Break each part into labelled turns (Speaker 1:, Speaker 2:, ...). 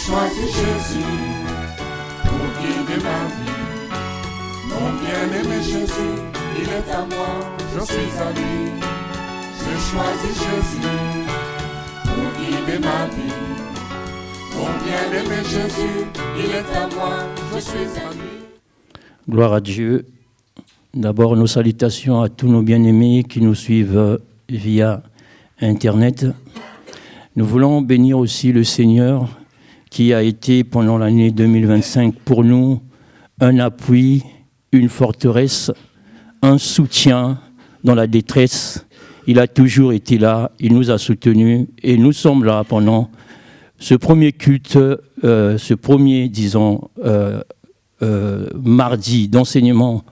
Speaker 1: choisi Jésus pour guider ma vie. Mon bien-aimé Jésus, il est à moi, je suis à lui. J'ai choisi Jésus pour guider ma vie. Mon bien-aimé Jésus, il est à moi, je suis à lui.
Speaker 2: Gloire à Dieu. D'abord, nos salutations à tous nos bien-aimés qui nous suivent via Internet. Nous voulons bénir aussi le Seigneur qui a été pendant l'année 2025 pour nous un appui, une forteresse, un soutien dans la détresse. Il a toujours été là, il nous a soutenus et nous sommes là pendant ce premier culte, ce premier, mardi d'enseignement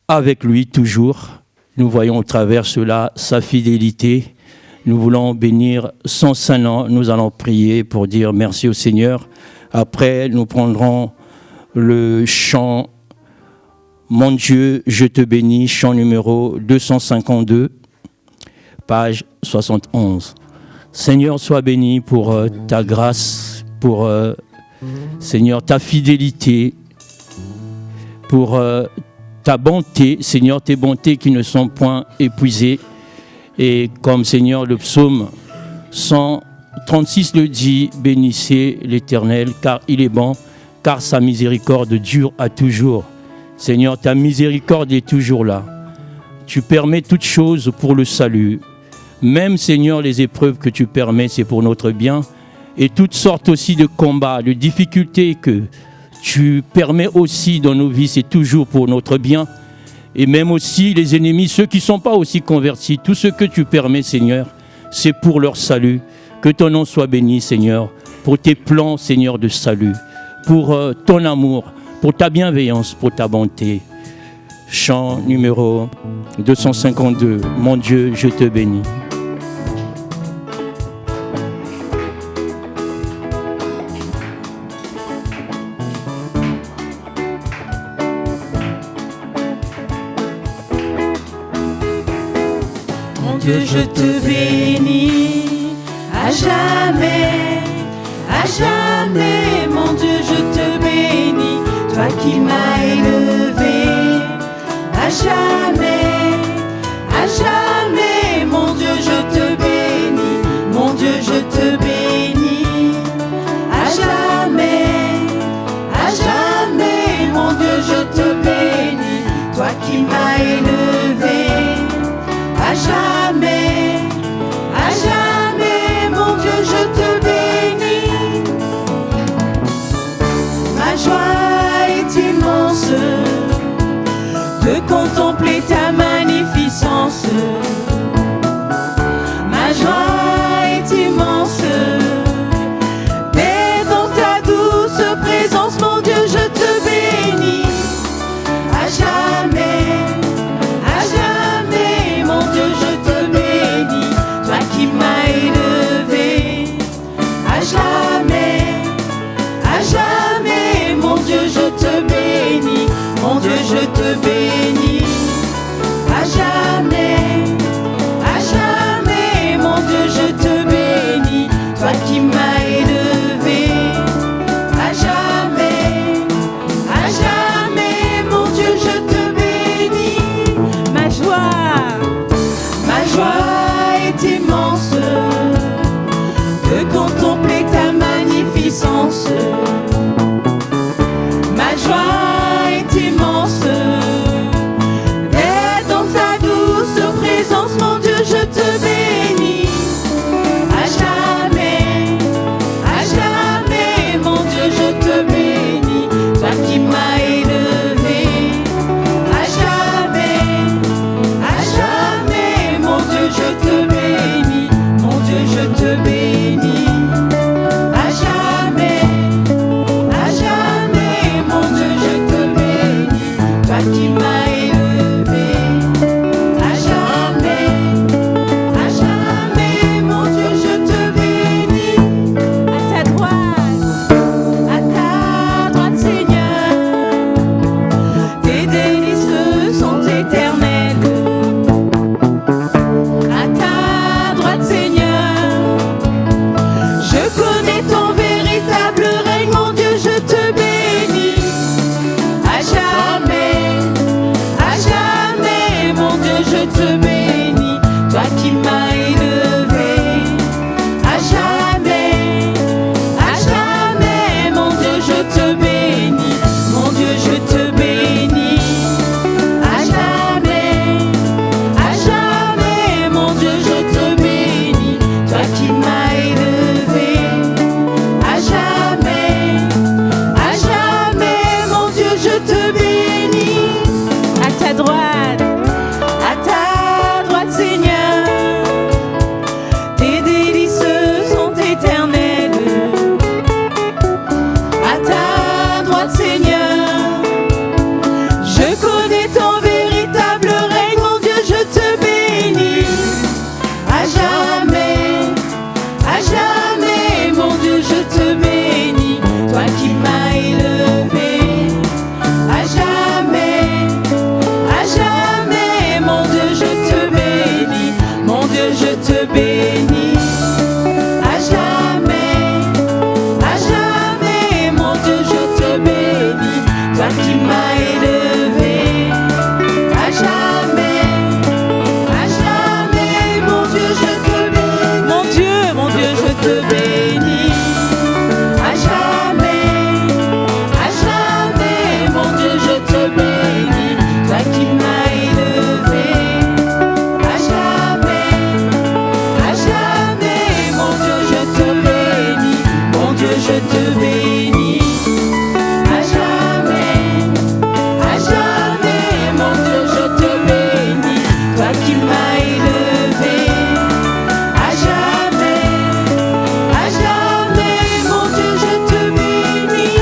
Speaker 2: avec lui toujours. Nous voyons au travers cela sa fidélité. Nous voulons bénir son Saint-Nom. Nous allons prier pour dire merci au Seigneur. Après, nous prendrons le chant « Mon Dieu, je te bénis », chant numéro 252, page 71. Seigneur, sois béni pour ta grâce, pour, Seigneur, ta fidélité, pour ta bonté, Seigneur, tes bontés qui ne sont point épuisées. Et comme, Seigneur, le psaume 136 le dit, bénissez l'Éternel, car il est bon, car sa miséricorde dure à toujours. Seigneur, ta miséricorde est toujours là. Tu permets toutes choses pour le salut. Même, Seigneur, les épreuves que tu permets, c'est pour notre bien. Et toutes sortes aussi de combats, de difficultés que tu permets aussi dans nos vies, c'est toujours pour notre bien. Et même aussi les ennemis, ceux qui ne sont pas aussi convertis, tout ce que tu permets, Seigneur, c'est pour leur salut. Que ton nom soit béni, Seigneur, pour tes plans, Seigneur, de salut, pour ton amour, pour ta bienveillance, pour ta bonté. Chant numéro 252, mon Dieu, je te bénis.
Speaker 3: Mon Dieu, je te bénis à jamais, mon Dieu, je te bénis, toi qui m'as élevé, à jamais, mon Dieu, je te bénis, mon Dieu, je te bénis, à jamais, mon Dieu, je te bénis, toi qui m'as élevé, à jamais, mon Dieu, je te bénis. Ma joie est immense de contempler ta magnificence. Ma joie est immense d'être dans ta douce présence, mon Dieu, je te bénis. À jamais, mon Dieu, je te bénis, toi qui m'as élevé. À jamais, mon Dieu, je te bénis, mon Dieu, je te bénis. À jamais, mon Dieu, je te bénis, toi qui m'as élevé. À jamais, mon Dieu, je te bénis. Ma joie est immense de contempler ta magnificence. Ma joie est immense toi, Seigneur. Je connais ton véritable règne, mon Dieu, je te bénis. À jamais, mon Dieu, je te bénis. Toi qui m'as élevé. À jamais, mon Dieu, je te bénis. Mon Dieu, je te bénis. À jamais, mon Dieu, je te bénis. Toi qui m'as élevé. À jamais, mon Dieu, je te bénis. Mon Dieu, je te bénis. À jamais, mon Dieu, je te bénis. Toi qui m'as élevé. À jamais, mon Dieu, je te bénis. Mon Dieu, je te bénis. À jamais, mon Dieu, je te bénis. Toi qui m'as élevé. À jamais, mon Dieu, je te bénis.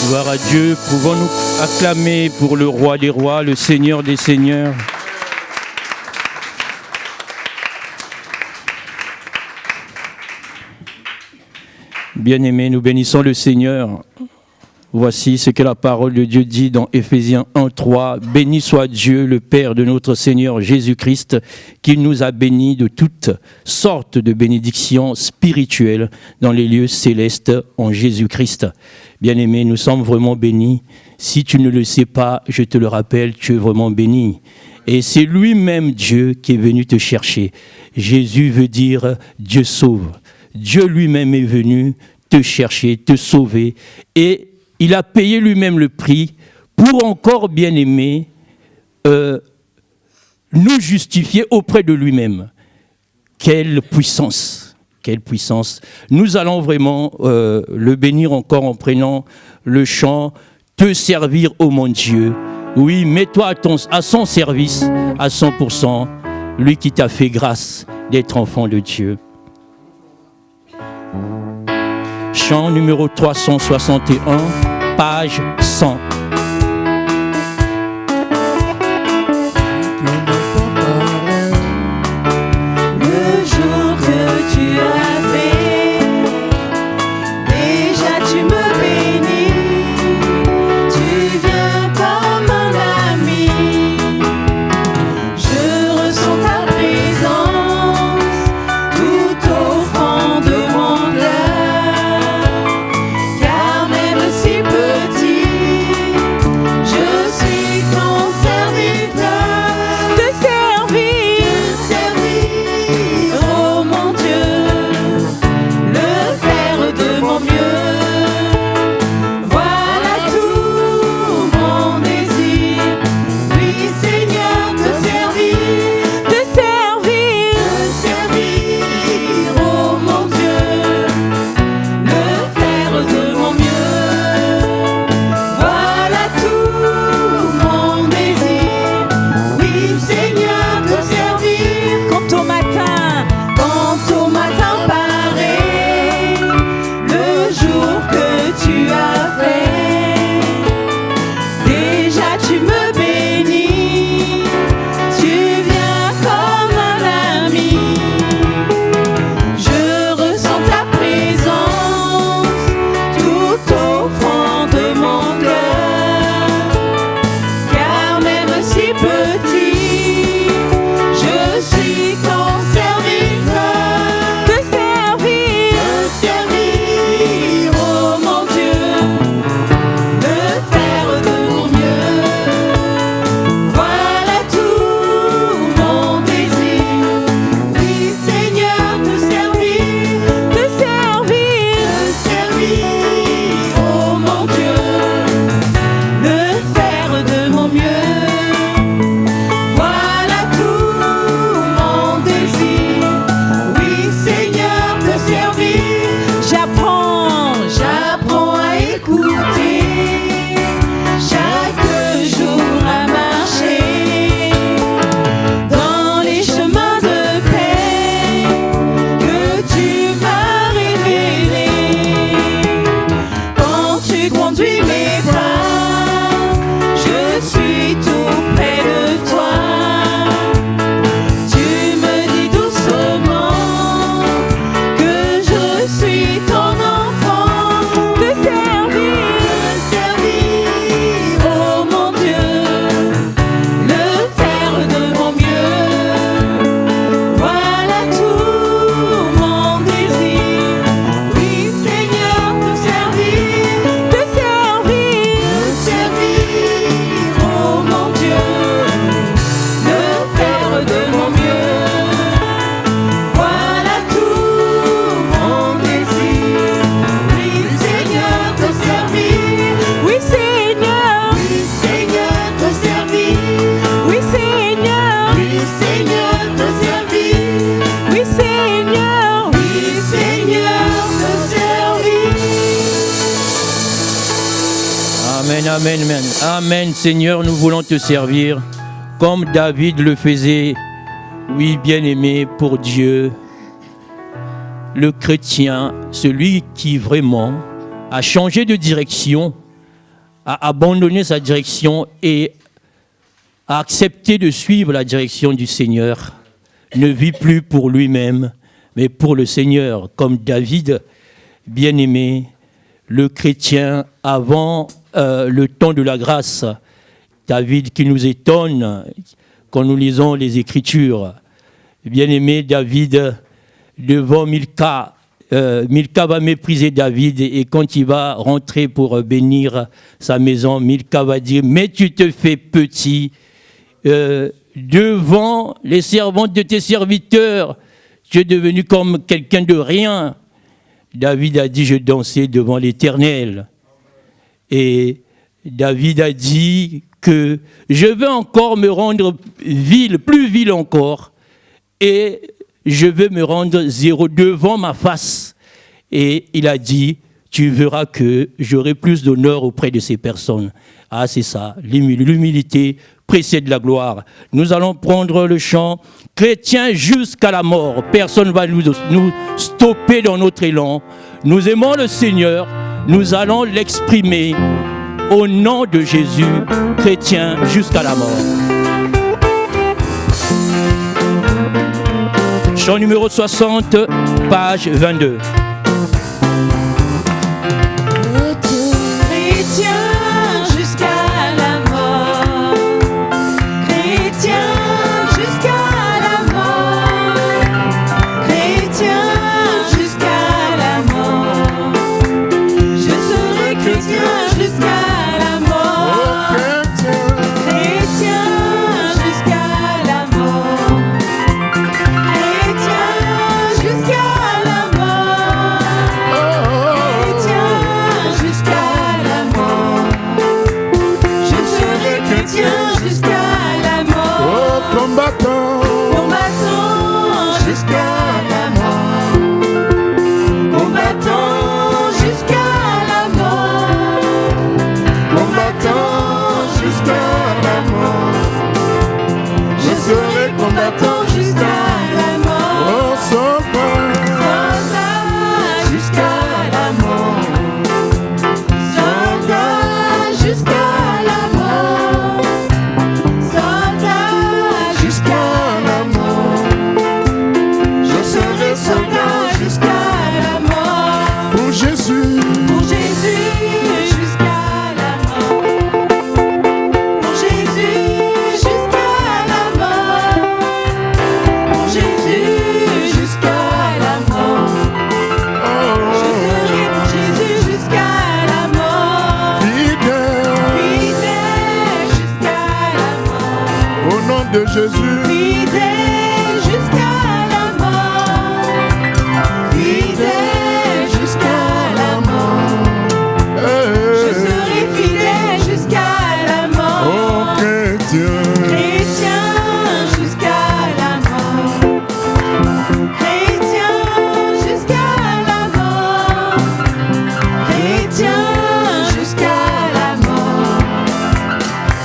Speaker 2: Gloire à Dieu, pouvons-nous acclamer pour le roi des rois, le Seigneur des seigneurs. Bien-aimés, nous bénissons le Seigneur. Voici ce que la parole de Dieu dit dans Éphésiens 1:3. Béni soit Dieu, le Père de notre Seigneur Jésus-Christ, qui nous a bénis de toutes sortes de bénédictions spirituelles dans les lieux célestes en Jésus-Christ. Bien-aimés, nous sommes vraiment bénis. Si tu ne le sais pas, je te le rappelle, tu es vraiment béni. Et c'est lui-même Dieu qui est venu te chercher. Jésus veut dire Dieu sauve. Dieu lui-même est venu te chercher, te sauver. Et il a payé lui-même le prix pour encore, bien-aimé, nous justifier auprès de lui-même. Quelle puissance! Quelle puissance! Nous allons vraiment le bénir encore en prenant le chant « Te servir, ô mon Dieu ». Oui, mets-toi à son service à 100%, lui qui t'a fait grâce d'être enfant de Dieu. Chant numéro 361, page 100.
Speaker 3: Le jour que tu as fait, déjà tu me bénis. Tu viens comme un ami. Je ressens ta présence tout au fond de mon cœur. Car même si petit,
Speaker 2: Amen, amen, amen. Amen, Seigneur, nous voulons te servir comme David le faisait. Oui, bien-aimé, pour Dieu, le chrétien, celui qui vraiment a changé de direction, a abandonné sa direction et a accepté de suivre la direction du Seigneur, ne vit plus pour lui-même, mais pour le Seigneur, comme David, bien-aimé, le chrétien avant le temps de la grâce. David qui nous étonne quand nous lisons les Écritures. Bien-aimé David, devant Milka, Milka va mépriser David et quand il va rentrer pour bénir sa maison, Milka va dire « Mais tu te fais petit devant les servantes de tes serviteurs, tu es devenu comme quelqu'un de rien. » David a dit « Je dansais devant l'Éternel. » Et David a dit que je veux encore me rendre vil, plus vil encore, et je veux me rendre zéro devant ma face. Et il a dit, tu verras que j'aurai plus d'honneur auprès de ces personnes. Ah, c'est ça, l'humilité précède la gloire. Nous allons prendre le chant chrétien jusqu'à la mort. Personne ne va nous stopper dans notre élan. Nous aimons le Seigneur, nous allons l'exprimer au nom de Jésus, chrétien jusqu'à la mort. Chant numéro 60, page 22.
Speaker 3: Chrétien jusqu'à la mort, chrétien jusqu'à la mort, chrétien jusqu'à la mort. Je serai chrétien jusqu'à la mort, chrétien jusqu'à la mort, chrétien jusqu'à la mort, chrétien jusqu'à la mort. Je serai chrétien jusqu'à la mort,
Speaker 1: Combattant
Speaker 3: jusqu'à la mort, combattant jusqu'à la mort, combattant jusqu'à la mort. Je serai combattant jusqu'à la mort, soldat jusqu'à la mort, soldat jusqu'à la mort, soldat jusqu'à la mort. Je serai soldat jusqu'à la mort,
Speaker 1: pour Jésus,
Speaker 3: jusqu'à la mort, pour Jésus jusqu'à la mort, pour Jésus jusqu'à la mort. Je serai pour Jésus jusqu'à la mort, fidèle jusqu'à la mort,
Speaker 1: au nom de Jésus,
Speaker 3: fidèle jusqu'à la mort, fidèle jusqu'à la mort. Je serai fidèle jusqu'à la mort,
Speaker 1: oh chrétien,
Speaker 3: chrétien jusqu'à la mort, chrétien jusqu'à la mort, chrétien jusqu'à la mort.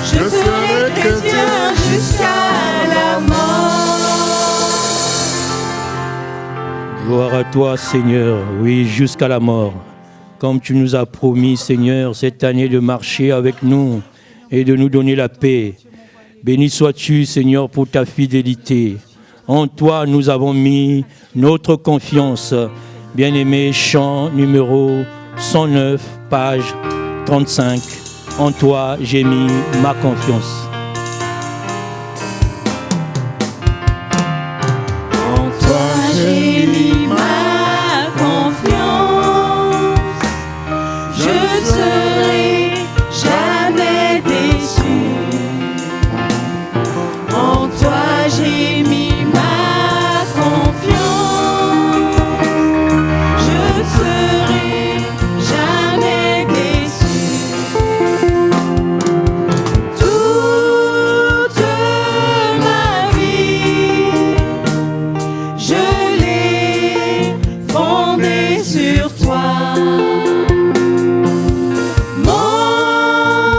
Speaker 3: Je serai chrétien jusqu'à la mort.
Speaker 2: Gloire à toi, Seigneur, oui, jusqu'à la mort. Comme tu nous as promis, Seigneur, cette année de marcher avec nous et de nous donner la paix. Béni sois-tu, Seigneur, pour ta fidélité. En toi, nous avons mis notre confiance. Bien-aimé, chant numéro 109, page 35. En toi, j'ai mis ma confiance.
Speaker 3: En toi j'ai mis ma confiance, je serai jamais déçu. En toi j'ai mis ma confiance, je serai jamais déçu. Toute ma vie, je l'ai fondée sur toi. Mon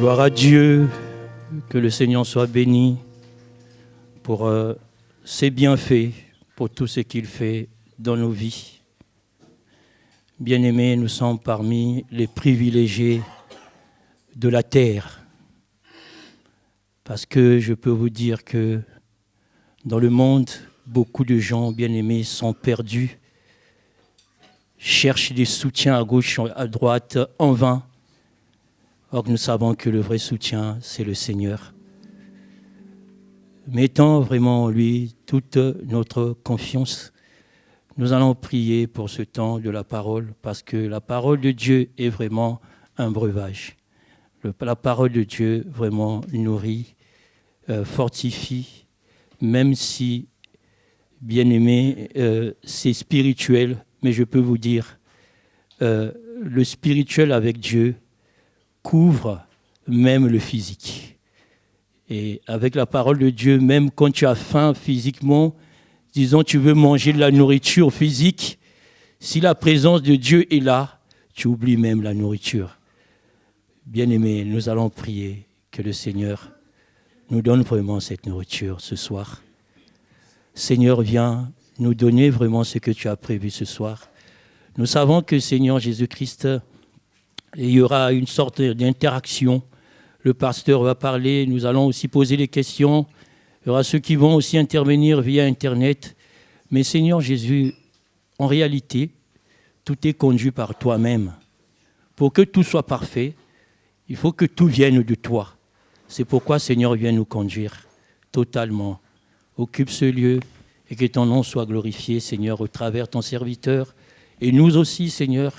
Speaker 2: Gloire à Dieu, que le Seigneur soit béni pour ses bienfaits, pour tout ce qu'il fait dans nos vies. Bien-aimés, nous sommes parmi les privilégiés de la terre. Parce que je peux vous dire que dans le monde, beaucoup de gens bien-aimés sont perdus, cherchent des soutiens à gauche, à droite, en vain. Or, nous savons que le vrai soutien, c'est le Seigneur. Mettons vraiment en lui toute notre confiance. Nous allons prier pour ce temps de la parole, parce que la parole de Dieu est vraiment un breuvage. La parole de Dieu vraiment nourrit, fortifie, même si, bien aimé, c'est spirituel, mais je peux vous dire, le spirituel avec Dieu couvre même le physique. Et avec la parole de Dieu, même quand tu as faim physiquement, disons tu veux manger de la nourriture physique, si la présence de Dieu est là, tu oublies même la nourriture. Bien-aimés, nous allons prier que le Seigneur nous donne vraiment cette nourriture ce soir. Seigneur, viens nous donner vraiment ce que tu as prévu ce soir. Nous savons que, Seigneur Jésus-Christ, il y aura une sorte d'interaction. Le pasteur va parler, nous allons aussi poser des questions. Il y aura ceux qui vont aussi intervenir via Internet. Mais Seigneur Jésus, en réalité, tout est conduit par toi-même. Pour que tout soit parfait, il faut que tout vienne de toi. C'est pourquoi, Seigneur, viens nous conduire totalement. Occupe ce lieu et que ton nom soit glorifié, Seigneur, au travers de ton serviteur. Et nous aussi, Seigneur,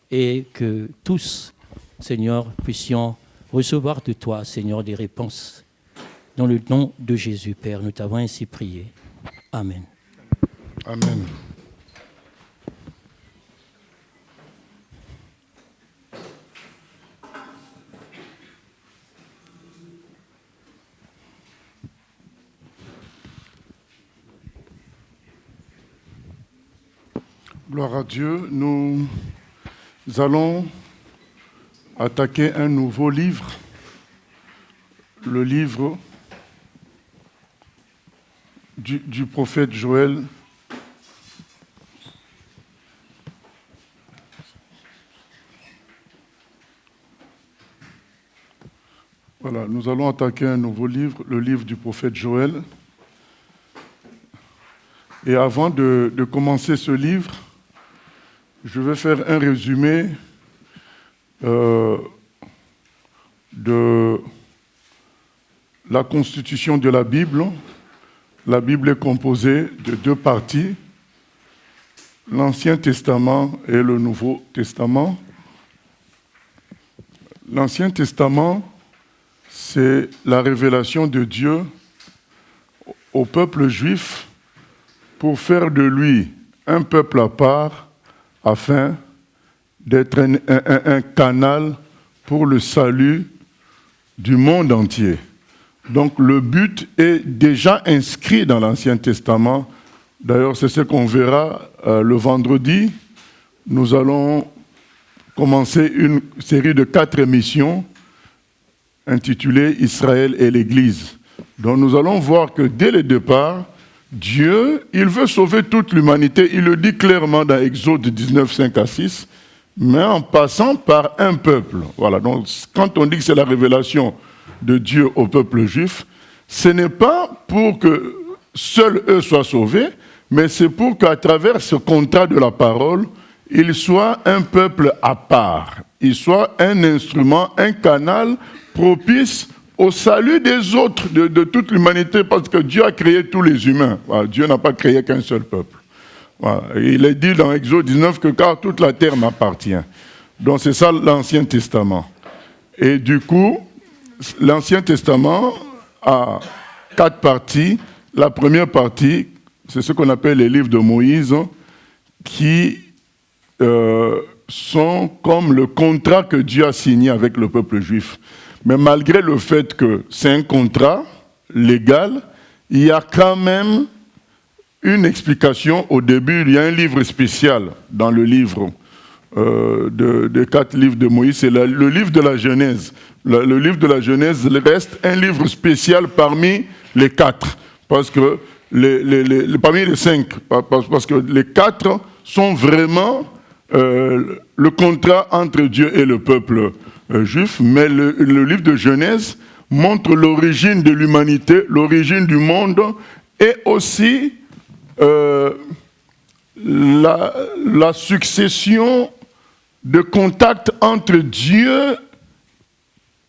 Speaker 2: et que tous, Seigneur, puissions recevoir de toi, Seigneur, des réponses. Dans le nom de Jésus, Père, nous t'avons ainsi prié. Amen.
Speaker 1: Amen. Gloire à Dieu, nous allons attaquer un nouveau livre, le livre du prophète Joël. Voilà, nous allons attaquer un nouveau livre, le livre du prophète Joël. Et avant de commencer ce livre, je vais faire un résumé de la constitution de la Bible. La Bible est composée de deux parties, l'Ancien Testament et le Nouveau Testament. L'Ancien Testament, c'est la révélation de Dieu au peuple juif pour faire de lui un peuple à part, afin d'être un canal pour le salut du monde entier. Donc le but est déjà inscrit dans l'Ancien Testament. D'ailleurs, c'est ce qu'on verra le vendredi. Nous allons commencer une série de 4 émissions intitulée « Israël et l'Église ». Donc nous allons voir que dès le départ, Dieu, il veut sauver toute l'humanité. Il le dit clairement dans Exode 19, 5 à 6, mais en passant par un peuple. Voilà, donc quand on dit que c'est la révélation de Dieu au peuple juif, ce n'est pas pour que seuls eux soient sauvés, mais c'est pour qu'à travers ce contrat de la parole, ils soient un peuple à part. Ils soient un instrument, un canal propice au salut des autres, de toute l'humanité, parce que Dieu a créé tous les humains. Voilà, Dieu n'a pas créé qu'un seul peuple. Voilà, il est dit dans Exode 19 que car toute la terre m'appartient. Donc c'est ça l'Ancien Testament. Et du coup, l'Ancien Testament a 4 parties. La première partie, c'est ce qu'on appelle les livres de Moïse, qui sont comme le contrat que Dieu a signé avec le peuple juif. Mais malgré le fait que c'est un contrat légal, il y a quand même une explication au début. Il y a un livre spécial dans le livre
Speaker 4: des 4 livres de Moïse, c'est le livre de la Genèse. Le livre de la Genèse reste un livre spécial parmi les 4, parce que parmi les 5, parce que les 4 sont vraiment le contrat entre Dieu et le peuple juif, mais le livre de Genèse montre l'origine de l'humanité, l'origine du monde, et aussi la succession de contacts entre Dieu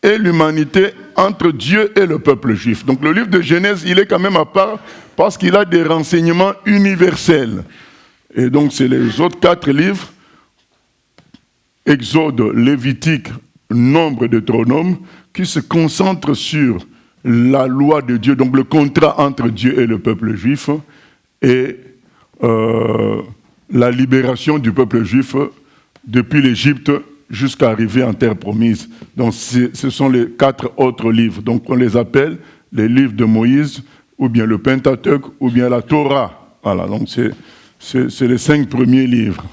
Speaker 4: et l'humanité, entre Dieu et le peuple juif. Donc le livre de Genèse, il est quand même à part parce qu'il a des renseignements universels. Et donc c'est les autres 4 livres, Exode, Lévitique, Nombre, Deutéronome, qui se concentrent sur la loi de Dieu, donc le contrat entre Dieu et le peuple juif, et la libération du peuple juif depuis l'Égypte jusqu'à arriver en terre promise. Donc ce sont les 4 autres livres. Donc on les appelle les livres de Moïse, ou bien le Pentateuque, ou bien la Torah. Voilà, donc c'est les 5 premiers livres.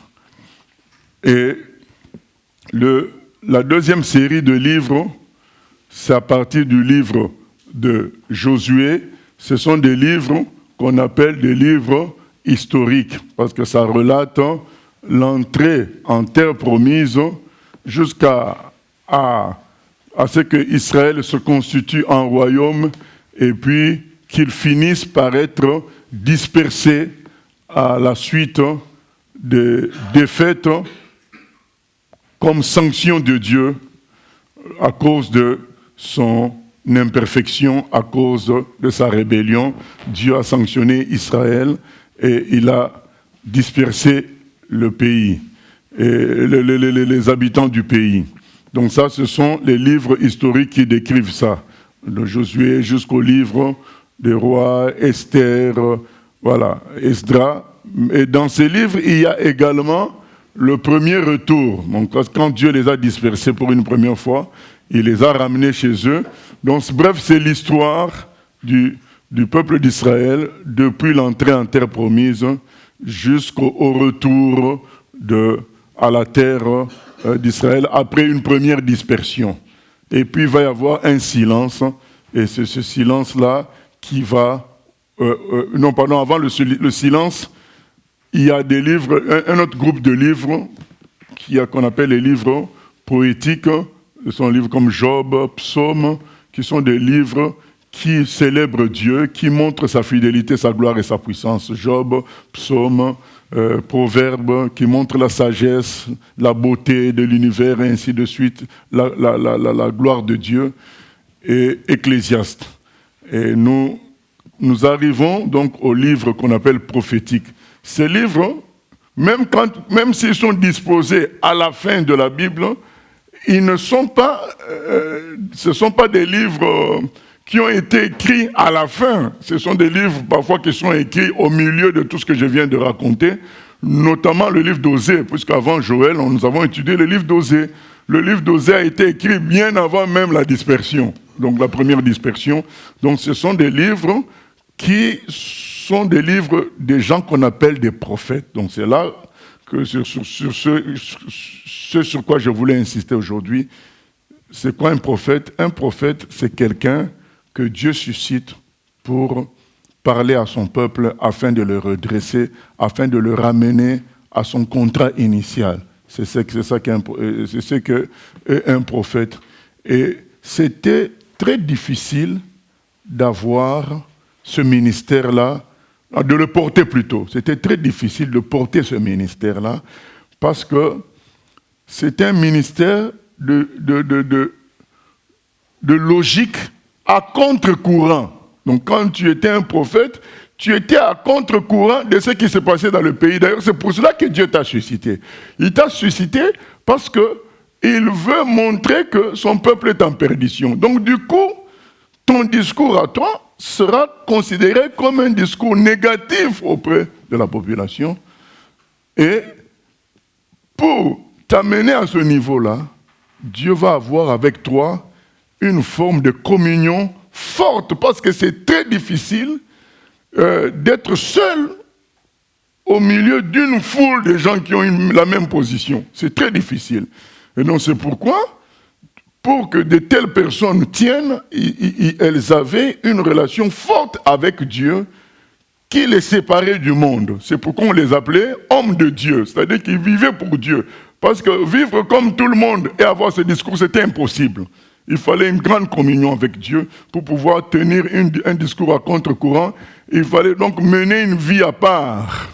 Speaker 4: Et la deuxième série de livres, c'est à partir du livre de Josué. Ce sont des livres qu'on appelle des livres historiques, parce que ça relate l'entrée en terre promise jusqu'à ce que Israël se constitue en royaume et puis qu'il finisse par être dispersé à la suite des défaites comme sanction de Dieu à cause de son imperfection, à cause de sa rébellion. Dieu a sanctionné Israël et il a dispersé le pays, et les habitants du pays. Donc ça, ce sont les livres historiques qui décrivent ça. De Josué jusqu'au livre des rois, Esther, voilà, Esdras. Et dans ces livres, il y a également le premier retour. Donc quand Dieu les a dispersés pour une première fois, il les a ramenés chez eux. Donc bref, c'est l'histoire du peuple d'Israël depuis l'entrée en terre promise jusqu'au retour à la terre d'Israël après une première dispersion. Et puis il va y avoir un silence, et c'est ce silence-là qui va... avant le silence, il y a des livres, un autre groupe de livres qu'on appelle les livres poétiques. Ce sont des livres comme Job, Psaume, qui sont des livres qui célèbrent Dieu, qui montrent sa fidélité, sa gloire et sa puissance. Job, Psaume, Proverbes, qui montrent la sagesse, la beauté de l'univers, et ainsi de suite, la gloire de Dieu, et Ecclésiaste. Et nous arrivons donc aux livres qu'on appelle prophétiques. Ces livres, même s'ils sont disposés à la fin de la Bible, ce ne sont pas des livres qui ont été écrits à la fin. Ce sont des livres parfois qui sont écrits au milieu de tout ce que je viens de raconter, notamment le livre d'Osée, puisqu'avant Joël, nous avons étudié le livre d'Osée. Le livre d'Osée a été écrit bien avant même la dispersion, donc la première dispersion. Donc ce sont des livres qui sont des livres des gens qu'on appelle des prophètes. Donc c'est là que ce sur quoi je voulais insister aujourd'hui. C'est quoi un prophète? Un prophète, c'est quelqu'un que Dieu suscite pour parler à son peuple afin de le redresser, afin de le ramener à son contrat initial. C'est ce qu'est un prophète. Et c'était très difficile d'avoir ce ministère-là, de le porter plutôt. C'était très difficile de porter ce ministère-là parce que c'est un ministère de logique à contre-courant. Donc quand tu étais un prophète, tu étais à contre-courant de ce qui se passait dans le pays. D'ailleurs, c'est pour cela que Dieu t'a suscité. Il t'a suscité parce qu'il veut montrer que son peuple est en perdition. Donc du coup, ton discours à toi sera considéré comme un discours négatif auprès de la population. Et pour t'amener à ce niveau-là, Dieu va avoir avec toi une forme de communion forte, parce que c'est très difficile d'être seul au milieu d'une foule de gens qui ont la même position. C'est très difficile. Et donc c'est pourquoi, pour que de telles personnes tiennent, elles avaient une relation forte avec Dieu qui les séparait du monde. C'est pourquoi on les appelait hommes de Dieu, c'est-à-dire qu'ils vivaient pour Dieu. Parce que vivre comme tout le monde et avoir ce discours, c'était impossible. Il fallait une grande communion avec Dieu pour pouvoir tenir un discours à contre-courant. Il fallait donc mener une vie à part.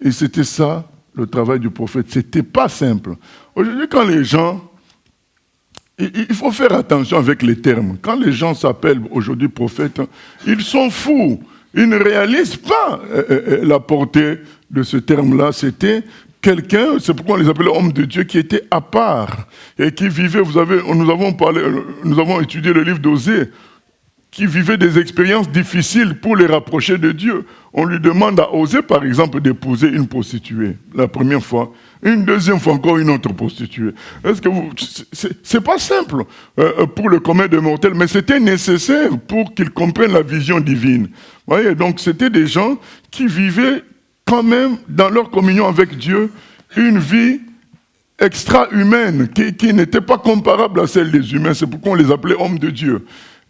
Speaker 4: Et c'était ça, le travail du prophète. C'était pas simple. Aujourd'hui, quand les gens... Il faut faire attention avec les termes. Quand les gens s'appellent aujourd'hui prophètes, ils sont fous. Ils ne réalisent pas la portée de ce terme-là. C'était quelqu'un, c'est pourquoi on les appelait hommes de Dieu, qui était à part et qui vivait, nous avons étudié le livre d'Osée, qui vivait des expériences difficiles pour les rapprocher de Dieu. On lui demande à Osée, par exemple, d'épouser une prostituée, la première fois, une deuxième fois encore une autre prostituée. Est-ce que c'est pas simple pour le commun des mortels, mais c'était nécessaire pour qu'ils comprennent la vision divine. Vous voyez, donc c'était des gens qui vivaient quand même dans leur communion avec Dieu une vie extra-humaine qui n'était pas comparable à celle des humains. C'est pourquoi on les appelait hommes de Dieu.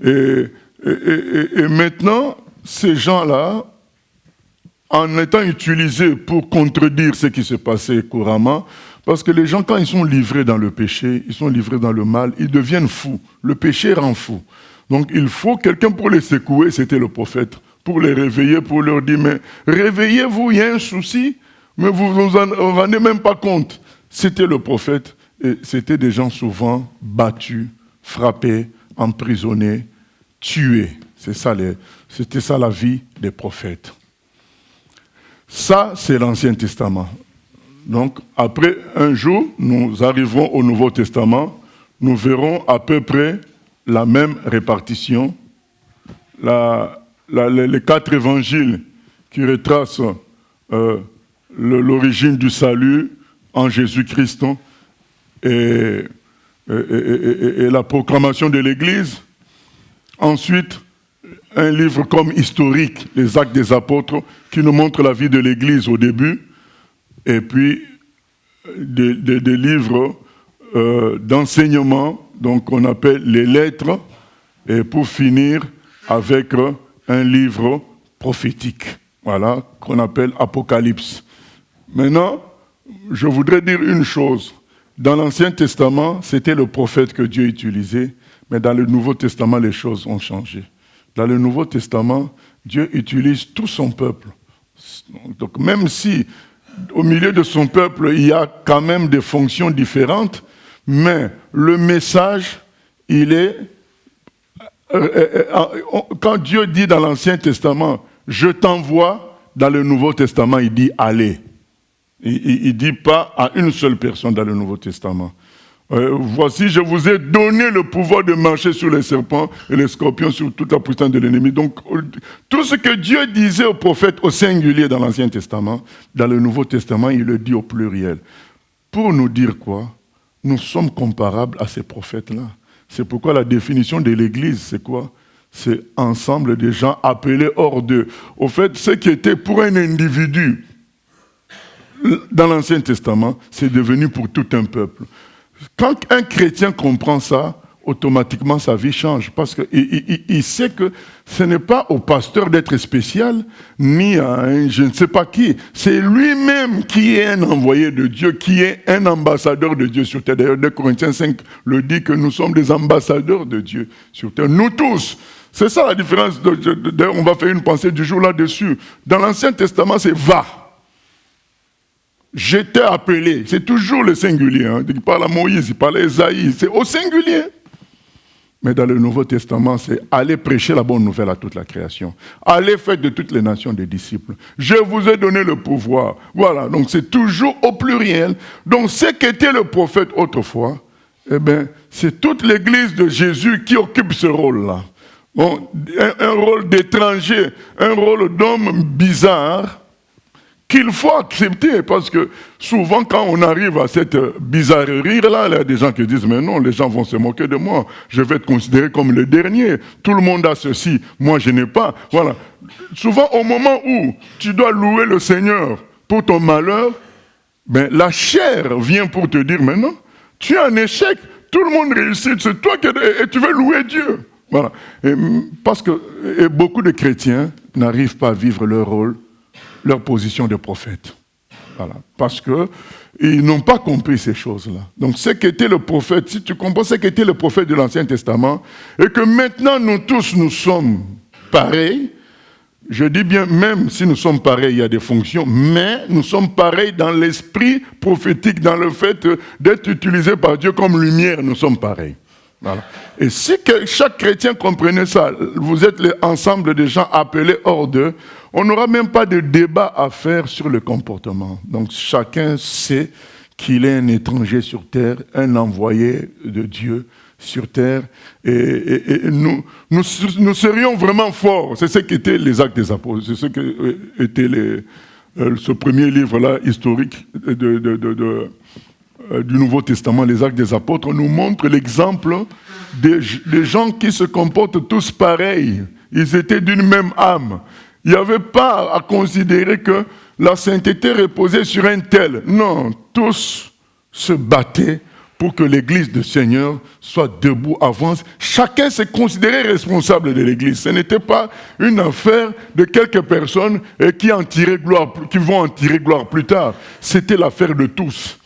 Speaker 4: Et maintenant, ces gens-là, en étant utilisés pour contredire ce qui se passait couramment, parce que les gens, quand ils sont livrés dans le péché, ils sont livrés dans le mal, ils deviennent fous. Le péché rend fou. Donc il faut quelqu'un pour les secouer, c'était le prophète, pour les réveiller, pour leur dire, mais réveillez-vous, il y a un souci, mais vous ne vous en rendez même pas compte. C'était le prophète, et c'était des gens souvent battus, frappés, emprisonnés, tués. C'était ça la vie des prophètes. Ça, c'est l'Ancien Testament. Donc, après un jour, nous arriverons au Nouveau Testament, nous verrons à peu près la même répartition. Les 4 évangiles qui retracent l'origine du salut en Jésus-Christ et la proclamation de l'Église. Ensuite, un livre comme historique, les Actes des Apôtres, qui nous montre la vie de l'Église au début, et puis des livres d'enseignement, donc qu'on appelle les lettres, et pour finir avec un livre prophétique, voilà, qu'on appelle Apocalypse. Maintenant, je voudrais dire une chose. Dans l'Ancien Testament, c'était le prophète que Dieu utilisait, mais dans le Nouveau Testament, les choses ont changé. Dans le Nouveau Testament, Dieu utilise tout son peuple. Donc même si au milieu de son peuple, il y a quand même des fonctions différentes, mais le message, il est... Quand Dieu dit dans l'Ancien Testament, « Je t'envoie », dans le Nouveau Testament, il dit « Allez ». Il ne dit pas à une seule personne dans le Nouveau Testament. Voici, je vous ai donné le pouvoir de marcher sur les serpents et les scorpions, sur toute la puissance de l'ennemi. Donc, tout ce que Dieu disait aux prophètes au singulier dans l'Ancien Testament, dans le Nouveau Testament, il le dit au pluriel. Pour nous dire quoi? Nous sommes comparables à ces prophètes-là. C'est pourquoi la définition de l'Église, c'est quoi? C'est ensemble des gens appelés hors d'eux. Au fait, ce qui était pour un individu dans l'Ancien Testament, c'est devenu pour tout un peuple. Quand un chrétien comprend ça, automatiquement sa vie change, parce qu'il sait que ce n'est pas au pasteur d'être spécial, ni à un je ne sais pas qui. C'est lui-même qui est un envoyé de Dieu, qui est un ambassadeur de Dieu sur terre. D'ailleurs, 2 Corinthiens 5 le dit que nous sommes des ambassadeurs de Dieu sur terre. Nous tous. C'est ça la différence. D'ailleurs, on va faire une pensée du jour là-dessus. Dans l'Ancien Testament, c'est « va ». Je t'ai appelé, c'est toujours le singulier. Hein. Il parle à Moïse, il parle à Esaïe, c'est au singulier. Mais dans le Nouveau Testament, c'est aller prêcher la bonne nouvelle à toute la création. Allez faire de toutes les nations des disciples. Je vous ai donné le pouvoir. Voilà, donc c'est toujours au pluriel. Donc ce qu'était le prophète autrefois, eh bien, c'est toute l'église de Jésus qui occupe ce rôle-là. Bon, un rôle d'étranger, un rôle d'homme bizarre, qu'il faut accepter, parce que souvent quand on arrive à cette bizarrerie-là, il y a des gens qui disent « Mais non, les gens vont se moquer de moi, je vais être considéré comme le dernier, tout le monde a ceci, moi je n'ai pas. » Voilà. Souvent au moment où tu dois louer le Seigneur, pour ton malheur, ben, la chair vient pour te dire, mais non, tu es en échec, tout le monde réussit, c'est toi et tu veux louer Dieu. Voilà. Parce que beaucoup de chrétiens n'arrivent pas à vivre leur rôle, leur position de prophète. Voilà. Parce qu'ils n'ont pas compris ces choses-là. Donc, ce qu'était le prophète, si tu comprends ce qu'était le prophète de l'Ancien Testament, et que maintenant nous tous nous sommes pareils, je dis bien, même si nous sommes pareils, il y a des fonctions, mais nous sommes pareils dans l'esprit prophétique, dans le fait d'être utilisés par Dieu comme lumière, nous sommes pareils. Voilà. Et si chaque chrétien comprenait ça, vous êtes l'ensemble des gens appelés hors d'eux, on n'aura même pas de débat à faire sur le comportement. Donc chacun sait qu'il est un étranger sur terre, un envoyé de Dieu sur terre, et nous serions vraiment forts. C'est ce qu'étaient les Actes des Apôtres, c'est ce qu'était ce premier livre-là historique du Nouveau Testament, les Actes des Apôtres, nous montre l'exemple des gens qui se comportent tous pareils. Ils étaient d'une même âme. Il n'y avait pas à considérer que la sainteté reposait sur un tel. Non, tous se battaient pour que l'Église du Seigneur soit debout, avance. Chacun se considérait responsable de l'Église. Ce n'était pas une affaire de quelques personnes qui vont en tirer gloire plus tard. C'était l'affaire de tous.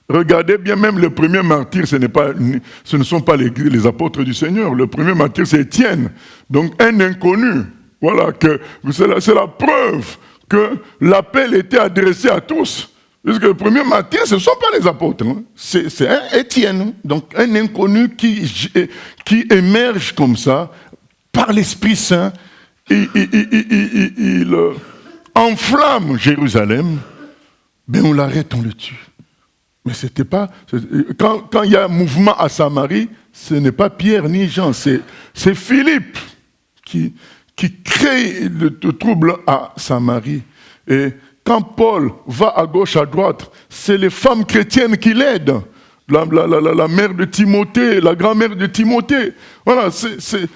Speaker 4: Regardez bien, même le premier martyr, ce ne sont pas les apôtres du Seigneur. Le premier martyr, c'est Étienne. Donc un inconnu. Voilà, c'est la preuve que l'appel était adressé à tous. Puisque le premier martyr, ce ne sont pas les apôtres. Hein. C'est un Étienne. Donc un inconnu qui émerge comme ça, par l'Esprit Saint. Il enflamme Jérusalem. Ben on l'arrête, on le tue. Mais c'était pas... Quand il y a un mouvement à Samarie, ce n'est pas Pierre ni Jean, c'est Philippe qui crée le trouble à Samarie. Et quand Paul va à gauche, à droite, c'est les femmes chrétiennes qui l'aident. La mère de Timothée, la grand-mère de Timothée. Voilà, c'est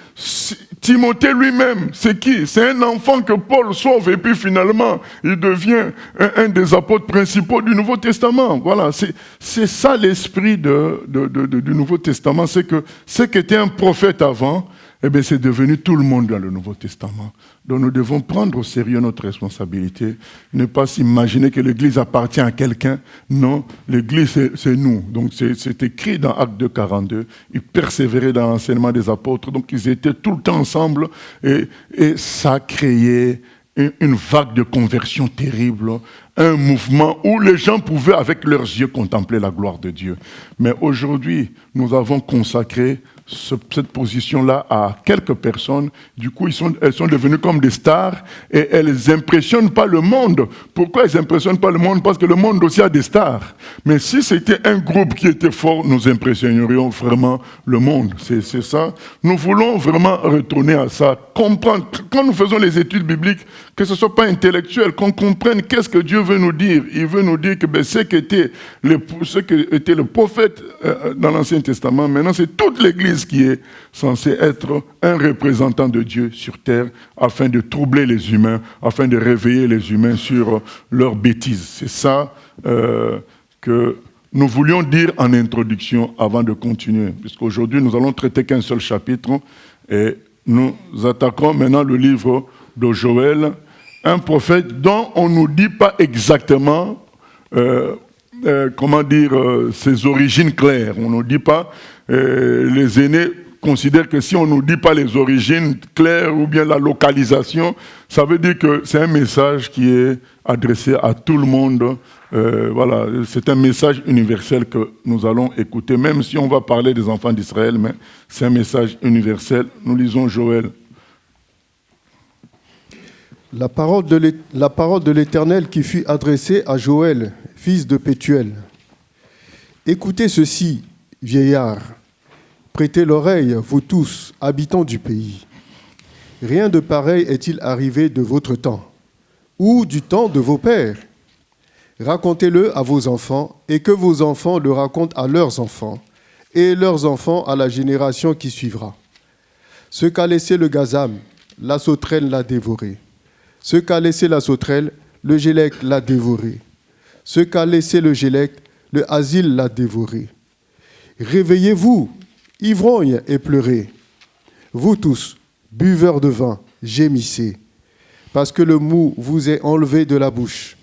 Speaker 4: Timothée lui-même, c'est qui? C'est un enfant que Paul sauve et puis finalement, il devient un des apôtres principaux du Nouveau Testament. Voilà, c'est ça l'esprit du Nouveau Testament, c'est que ce qui était un prophète avant, eh bien, c'est devenu tout le monde dans le Nouveau Testament. Donc nous devons prendre au sérieux notre responsabilité, ne pas s'imaginer que l'Église appartient à quelqu'un. Non, l'Église, c'est nous. Donc c'est écrit dans Actes 2, 42. Ils persévéraient dans l'enseignement des apôtres, donc ils étaient tout le temps ensemble et ça a créé une vague de conversion terrible, un mouvement où les gens pouvaient avec leurs yeux contempler la gloire de Dieu. Mais aujourd'hui, nous avons consacré cette position-là à quelques personnes. Du coup, elles sont devenues comme des stars et elles n'impressionnent pas le monde. Pourquoi elles n'impressionnent pas le monde? Parce que le monde aussi a des stars. Mais si c'était un groupe qui était fort, nous impressionnerions vraiment le monde. C'est ça. Nous voulons vraiment retourner à ça, comprendre. Quand nous faisons les études bibliques, que ce ne soit pas intellectuel, qu'on comprenne qu'est-ce que Dieu veut nous dire. Il veut nous dire que ce qu'était le prophète dans l'Ancien Testament, maintenant c'est toute l'Église qui est censée être un représentant de Dieu sur terre afin de troubler les humains, afin de réveiller les humains sur leurs bêtises. C'est ça que nous voulions dire en introduction avant de continuer, puisqu'aujourd'hui nous allons traiter qu'un seul chapitre et nous attaquons maintenant le livre de Joël, un prophète dont on ne nous dit pas exactement ses origines claires. On ne nous dit pas, les aînés considèrent que si on ne nous dit pas les origines claires ou bien la localisation, ça veut dire que c'est un message qui est adressé à tout le monde. Voilà, c'est un message universel que nous allons écouter, même si on va parler des enfants d'Israël, mais c'est un message universel. Nous lisons Joël.
Speaker 5: La parole de l'Éternel qui fut adressée à Joël, fils de Pétuel. Écoutez ceci, vieillards, prêtez l'oreille, vous tous, habitants du pays. Rien de pareil est-il arrivé de votre temps, ou du temps de vos pères. Racontez-le à vos enfants, et que vos enfants le racontent à leurs enfants, et leurs enfants à la génération qui suivra. Ce qu'a laissé le gazam, la sauterelle l'a dévoré. Ce qu'a laissé la sauterelle, le gélec l'a dévoré. Ce qu'a laissé le gélec, le asile l'a dévoré. Réveillez-vous, ivrognes, et pleurez. Vous tous, buveurs de vin, gémissez, parce que le mou vous est enlevé de la bouche.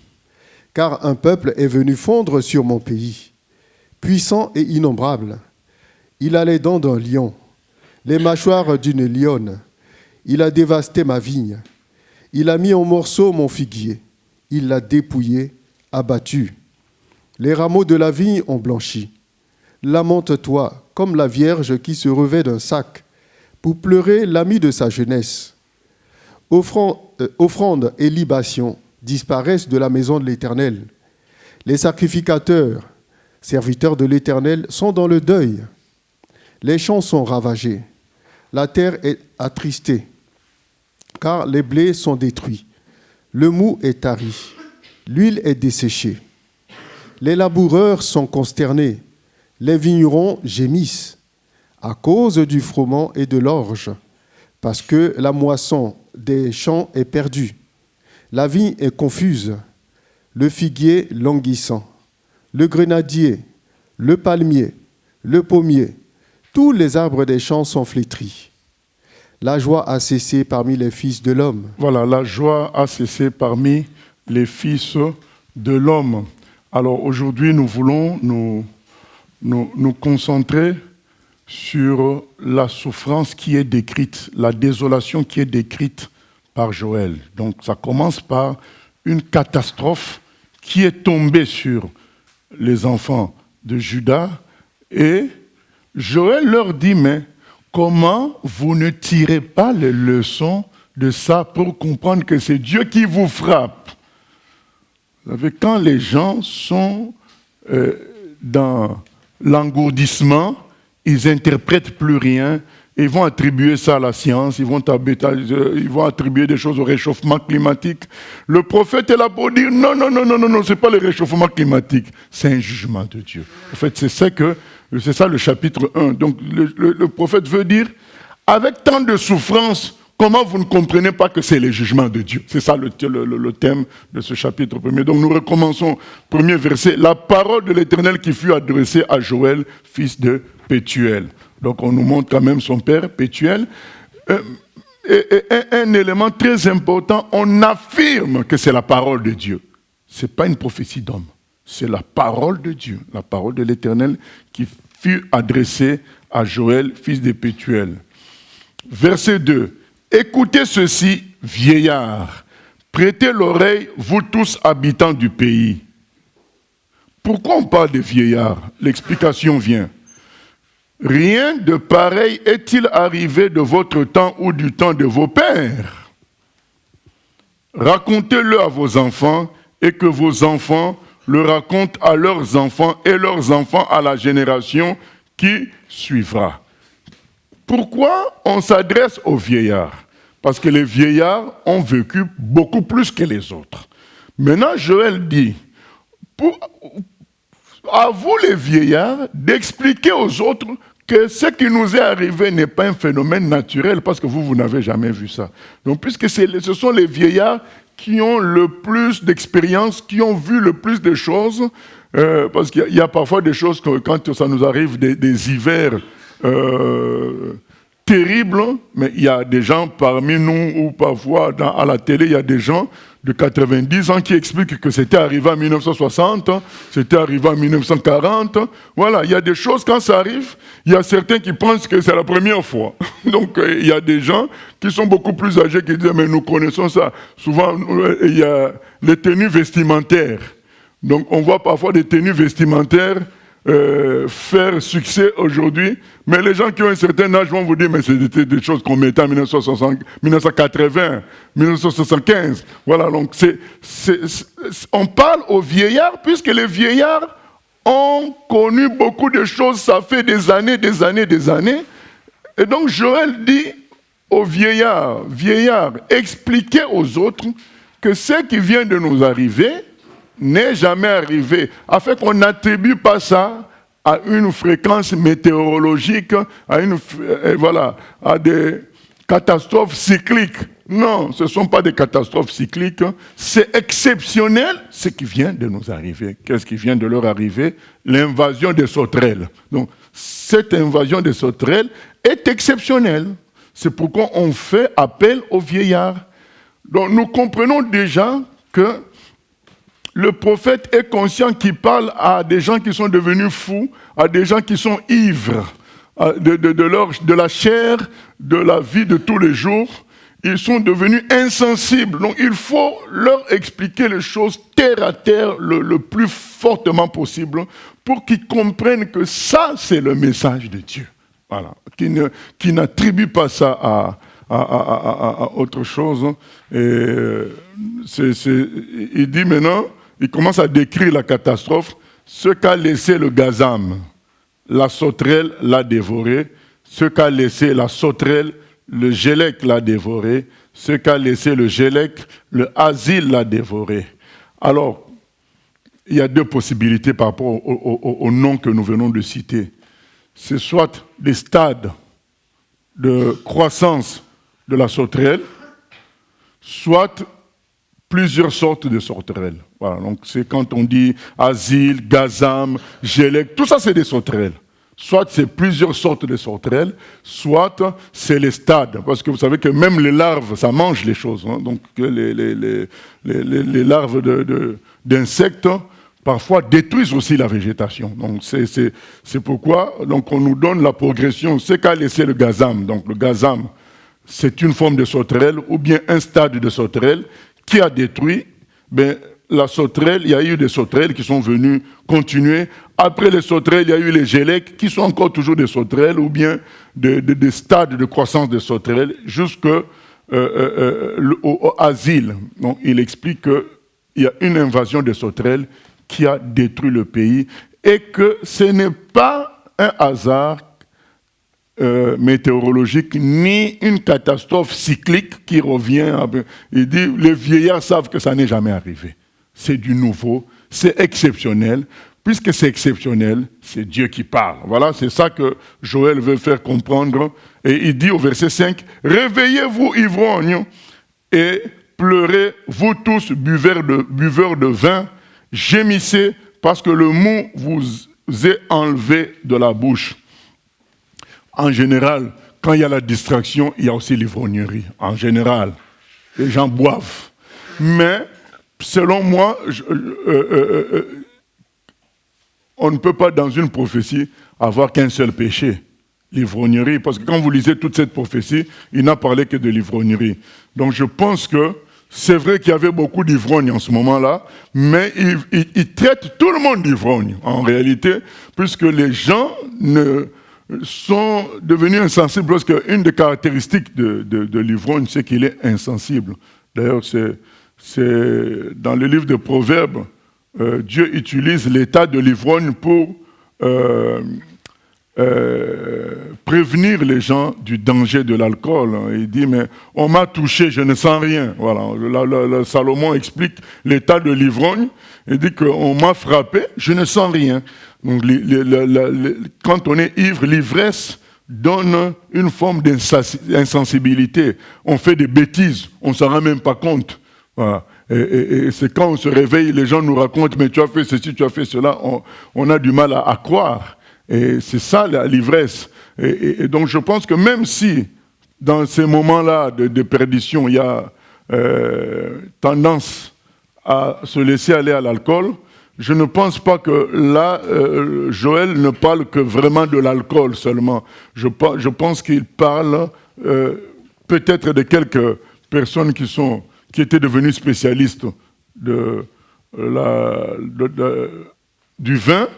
Speaker 5: Car un peuple est venu fondre sur mon pays, puissant et innombrable. Il a les dents d'un lion, les mâchoires d'une lionne. Il a dévasté ma vigne. Il a mis en morceaux mon figuier. Il l'a dépouillé, abattu. Les rameaux de la vigne ont blanchi. Lamente-toi comme la vierge qui se revêt d'un sac pour pleurer l'ami de sa jeunesse. Offrandes et libations disparaissent de la maison de l'Éternel. Les sacrificateurs, serviteurs de l'Éternel, sont dans le deuil. Les champs sont ravagés. La terre est attristée, car les blés sont détruits. Le mou est tari. L'huile est desséchée. Les laboureurs sont consternés. Les vignerons gémissent à cause du froment et de l'orge, parce que la moisson des champs est perdue. La vigne est confuse, le figuier languissant, le grenadier, le palmier, le pommier, tous les arbres des champs sont flétris. La joie a cessé parmi les fils de l'homme.
Speaker 4: Voilà, la joie a cessé parmi les fils de l'homme. Alors aujourd'hui, nous voulons nous concentrer sur la souffrance qui est décrite, la désolation qui est décrite par Joël. Donc ça commence par une catastrophe qui est tombée sur les enfants de Juda et Joël leur dit, mais comment vous ne tirez pas les leçons de ça pour comprendre que c'est Dieu qui vous frappe? Vous savez, quand les gens sont dans l'engourdissement, ils n'interprètent plus rien, ils vont attribuer ça à la science, ils vont attribuer des choses au réchauffement climatique. Le prophète est là pour dire non, ce n'est pas le réchauffement climatique, c'est un jugement de Dieu. En fait, c'est ça le chapitre 1. Donc le prophète veut dire, avec tant de souffrance, comment vous ne comprenez pas que c'est le jugement de Dieu? C'est ça le thème de ce chapitre 1er. Donc nous recommençons, premier verset, la parole de l'Éternel qui fut adressée à Joël, fils de Pétuel. Donc on nous montre quand même son père, Pétuel. Et un élément très important, on affirme que c'est la parole de Dieu. Ce n'est pas une prophétie d'homme, c'est la parole de Dieu, la parole de l'Éternel qui fut adressée à Joël, fils de Pétuel. Verset 2. Écoutez ceci, vieillards, prêtez l'oreille, vous tous habitants du pays. Pourquoi on parle de vieillards? L'explication vient. Rien de pareil est-il arrivé de votre temps ou du temps de vos pères? Racontez-le à vos enfants et que vos enfants le racontent à leurs enfants et leurs enfants à la génération qui suivra. Pourquoi on s'adresse aux vieillards? Parce que les vieillards ont vécu beaucoup plus que les autres. Maintenant, Joël dit, à vous les vieillards, d'expliquer aux autres que ce qui nous est arrivé n'est pas un phénomène naturel, parce que vous n'avez jamais vu ça. Donc, puisque ce sont les vieillards qui ont le plus d'expérience, qui ont vu le plus de choses, parce qu'il y a parfois des choses, quand ça nous arrive, des hivers terribles, mais il y a des gens parmi nous, ou parfois à la télé, il y a des gens de 90 ans qui expliquent que c'était arrivé en 1960, c'était arrivé en 1940. Voilà, il y a des choses, quand ça arrive, il y a certains qui pensent que c'est la première fois. Donc, il y a des gens qui sont beaucoup plus âgés qui disent, mais nous connaissons ça. Souvent, il y a les tenues vestimentaires. Donc, on voit parfois des tenues vestimentaires faire succès aujourd'hui, mais les gens qui ont un certain âge vont vous dire, mais c'était des choses qu'on mettait en 1980, 1975. Voilà, donc on parle aux vieillards, puisque les vieillards ont connu beaucoup de choses, ça fait des années. Et donc Joël dit aux vieillards, expliquez aux autres que ce qui vient de nous arriver n'est jamais arrivé, afin qu'on n'attribue pas ça à une fréquence météorologique, à des catastrophes cycliques. Non, ce ne sont pas des catastrophes cycliques. C'est exceptionnel ce qui vient de nous arriver. Qu'est-ce qui vient de leur arriver? L'invasion des sauterelles. Donc, cette invasion des sauterelles est exceptionnelle. C'est pourquoi on fait appel aux vieillards. Donc, nous comprenons déjà que le prophète est conscient qu'il parle à des gens qui sont devenus fous, à des gens qui sont ivres de la chair, de la vie de tous les jours. Ils sont devenus insensibles. Donc il faut leur expliquer les choses terre à terre le plus fortement possible pour qu'ils comprennent que ça, c'est le message de Dieu. Voilà. Qui n'attribue pas ça à autre chose. Et il dit maintenant, il commence à décrire la catastrophe. Ce qu'a laissé le gazam, la sauterelle l'a dévoré. Ce qu'a laissé la sauterelle, le gélec l'a dévoré. Ce qu'a laissé le gélec, le asile l'a dévoré. Alors, il y a deux possibilités par rapport au nom que nous venons de citer. C'est soit des stades de croissance de la sauterelle, soit plusieurs sortes de sauterelles. Voilà, donc c'est quand on dit asile, gazam, gélec, tout ça c'est des sauterelles. Soit c'est plusieurs sortes de sauterelles, soit c'est les stades. Parce que vous savez que même les larves, ça mange les choses. Hein. Donc les larves d'insectes, parfois détruisent aussi la végétation. Donc c'est pourquoi donc on nous donne la progression. C'est qu'a laissé le gazam. Donc le gazam, c'est une forme de sauterelle ou bien un stade de sauterelle qui a détruit la sauterelle. Il y a eu des sauterelles qui sont venues continuer. Après les sauterelles, il y a eu les gélecs qui sont encore toujours des sauterelles ou bien des stades de croissance des sauterelles jusqu'au asile. Donc il explique qu'il y a une invasion des sauterelles qui a détruit le pays et que ce n'est pas un hasard météorologique ni une catastrophe cyclique qui revient. Il dit, les vieillards savent que ça n'est jamais arrivé. C'est du nouveau, c'est exceptionnel. Puisque c'est exceptionnel, c'est Dieu qui parle. Voilà, c'est ça que Joël veut faire comprendre. Et il dit au verset 5, « Réveillez-vous, ivrognes, et pleurez, vous tous, buveurs de vin, gémissez, parce que le mou vous est enlevé de la bouche. » En général, quand il y a la distraction, il y a aussi l'ivrognerie. En général, les gens boivent. Mais, selon moi, on ne peut pas, dans une prophétie, avoir qu'un seul péché, l'ivrognerie. Parce que quand vous lisez toute cette prophétie, il n'a parlé que de l'ivrognerie. Donc je pense que c'est vrai qu'il y avait beaucoup d'ivrognes en ce moment-là, mais il traite tout le monde d'ivrogne, en réalité, puisque les gens sont devenus insensibles. Parce qu'une des caractéristiques de l'ivrogne, c'est qu'il est insensible. D'ailleurs, c'est dans le livre de Proverbes, Dieu utilise l'état de l'ivrogne pour prévenir les gens du danger de l'alcool. Il dit, mais on m'a touché, je ne sens rien. Voilà. Salomon explique l'état de l'ivrogne. Il dit qu'on m'a frappé, je ne sens rien. Donc, quand on est ivre, l'ivresse donne une forme d'insensibilité. On fait des bêtises, on ne s'en rend même pas compte. Voilà. Et c'est quand on se réveille, les gens nous racontent, mais tu as fait ceci, tu as fait cela, on a du mal à croire. Et c'est ça l'ivresse. Et donc je pense que même si, dans ces moments-là de perdition, il y a tendance à se laisser aller à l'alcool, je ne pense pas que là, Joël ne parle que vraiment de l'alcool seulement. Je pense qu'il parle peut-être de quelques personnes qui étaient devenus spécialistes du vin,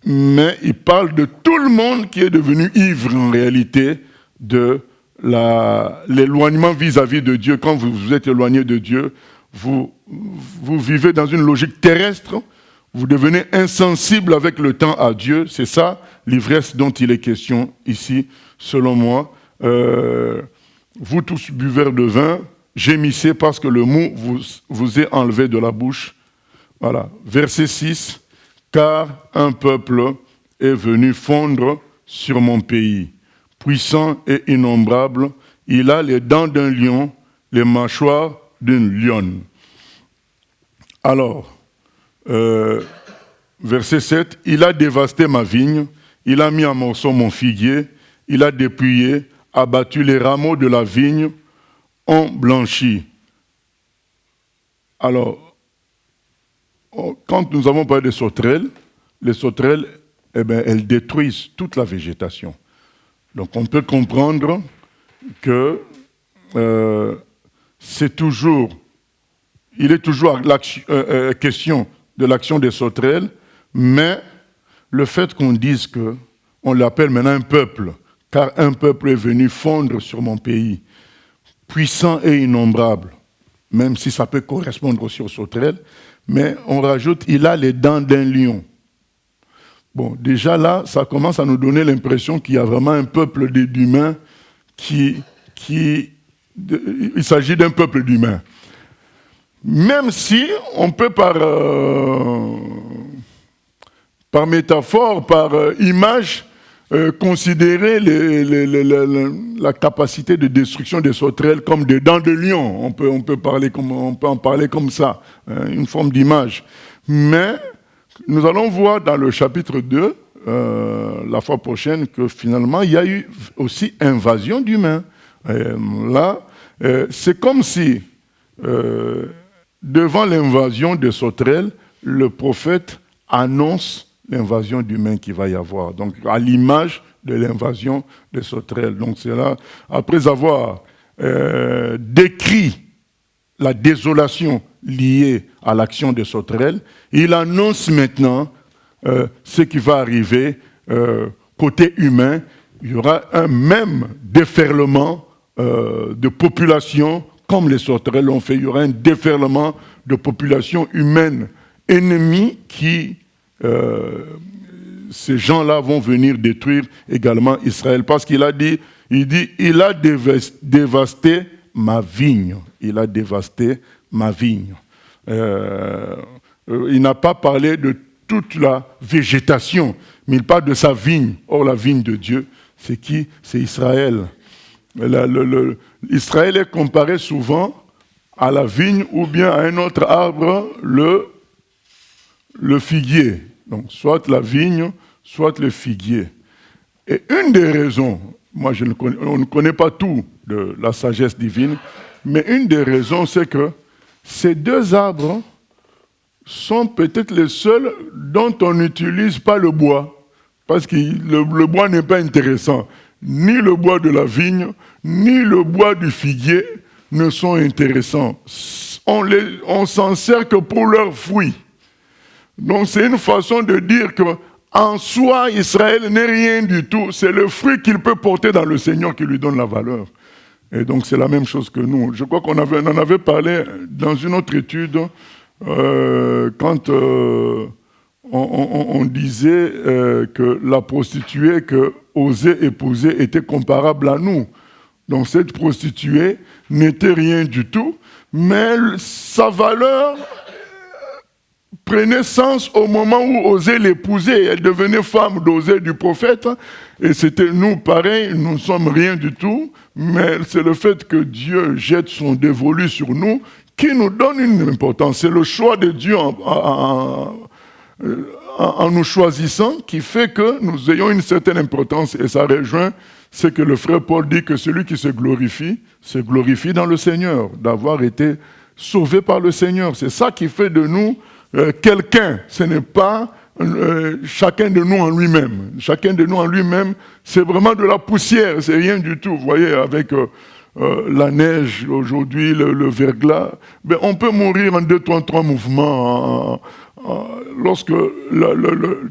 Speaker 4: mais il parle de tout le monde qui est devenu ivre en réalité de l'éloignement vis-à-vis de Dieu. Quand vous êtes éloigné de Dieu, vous vivez dans une logique terrestre, vous devenez insensible avec le temps à Dieu. C'est ça l'ivresse dont il est question ici, selon moi. Vous tous buveurs de vin, gémissez parce que le mou vous est enlevé de la bouche. Voilà. Verset 6. Car un peuple est venu fondre sur mon pays. Puissant et innombrable, Il a les dents d'un lion, les mâchoires d'une lionne. Alors, verset 7, il a dévasté ma vigne, il a mis en morceaux mon figuier, il a dépouillé, abattu les rameaux de la vigne, ont blanchi. Alors, quand nous avons parlé des sauterelles, les sauterelles, elles détruisent toute la végétation. Donc on peut comprendre que il est toujours question de l'action des sauterelles, mais le fait qu'on dise qu'on l'appelle maintenant un peuple, car un peuple est venu fondre sur mon pays, puissant et innombrable, même si ça peut correspondre aussi aux sauterelles, mais on rajoute, il a les dents d'un lion. Bon, déjà là, ça commence à nous donner l'impression qu'il y a vraiment un peuple d'humains il s'agit d'un peuple d'humains. Même si on peut par métaphore, par image, considérer la capacité de destruction des sauterelles comme des dents de lion. On peut en parler comme ça, une forme d'image. Mais nous allons voir dans le chapitre 2, la fois prochaine, que finalement, il y a eu aussi invasion d'humains. Là, c'est comme si, devant l'invasion des sauterelles, le prophète annonce l'invasion d'humains qu'il va y avoir. Donc, à l'image de l'invasion des sauterelles. Donc, c'est là, après avoir décrit la désolation liée à l'action des sauterelles, il annonce maintenant ce qui va arriver côté humain. Il y aura un même déferlement de population, comme les sauterelles l'ont fait. Il y aura un déferlement de population humaine ennemie qui, ces gens-là vont venir détruire également Israël. Parce qu'il a dit, il a dévasté ma vigne. Il a dévasté ma vigne. Il n'a pas parlé de toute la végétation, mais il parle de sa vigne. Or, la vigne de Dieu, c'est qui? C'est Israël. Israël est comparé souvent à la vigne ou bien à un autre arbre, le figuier. Donc, soit la vigne, soit le figuier. Et une des raisons, on ne connaît pas tout de la sagesse divine, mais une des raisons, c'est que ces deux arbres sont peut-être les seuls dont on n'utilise pas le bois, parce que le bois n'est pas intéressant. Ni le bois de la vigne, ni le bois du figuier ne sont intéressants. On s'en sert que pour leurs fruits. Donc c'est une façon de dire qu'en soi, Israël n'est rien du tout. C'est le fruit qu'il peut porter dans le Seigneur qui lui donne la valeur. Et donc c'est la même chose que nous. Je crois qu'on en avait parlé dans une autre étude, quand on disait que la prostituée que osait épouser était comparable à nous. Donc cette prostituée n'était rien du tout, mais sa valeur prenait sens au moment où osait l'épouser. Elle devenait femme d'Osée du prophète, et c'était nous pareil, nous ne sommes rien du tout, mais c'est le fait que Dieu jette son dévolu sur nous qui nous donne une importance. C'est le choix de Dieu en nous choisissant qui fait que nous ayons une certaine importance, et ça rejoint ce que le frère Paul dit, que celui qui se glorifie dans le Seigneur, d'avoir été sauvé par le Seigneur. C'est ça qui fait de nous quelqu'un. Ce n'est pas chacun de nous en lui-même. Chacun de nous en lui-même, c'est vraiment de la poussière, c'est rien du tout. Vous voyez, avec la neige aujourd'hui, le verglas, ben, on peut mourir en 2, 3 mouvements. Lorsque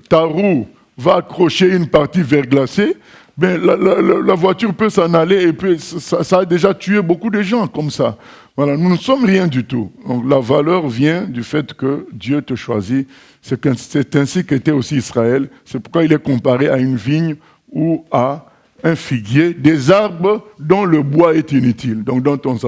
Speaker 4: ta roue va accrocher une partie verglacée, ben, la voiture peut s'en aller, et puis ça a déjà tué beaucoup de gens comme ça. Voilà, nous ne sommes rien du tout. Donc la valeur vient du fait que Dieu te choisit. C'est ainsi qu'était aussi Israël. C'est pourquoi il est comparé à une vigne ou à un figuier, des arbres dont le bois est inutile, donc dont on ne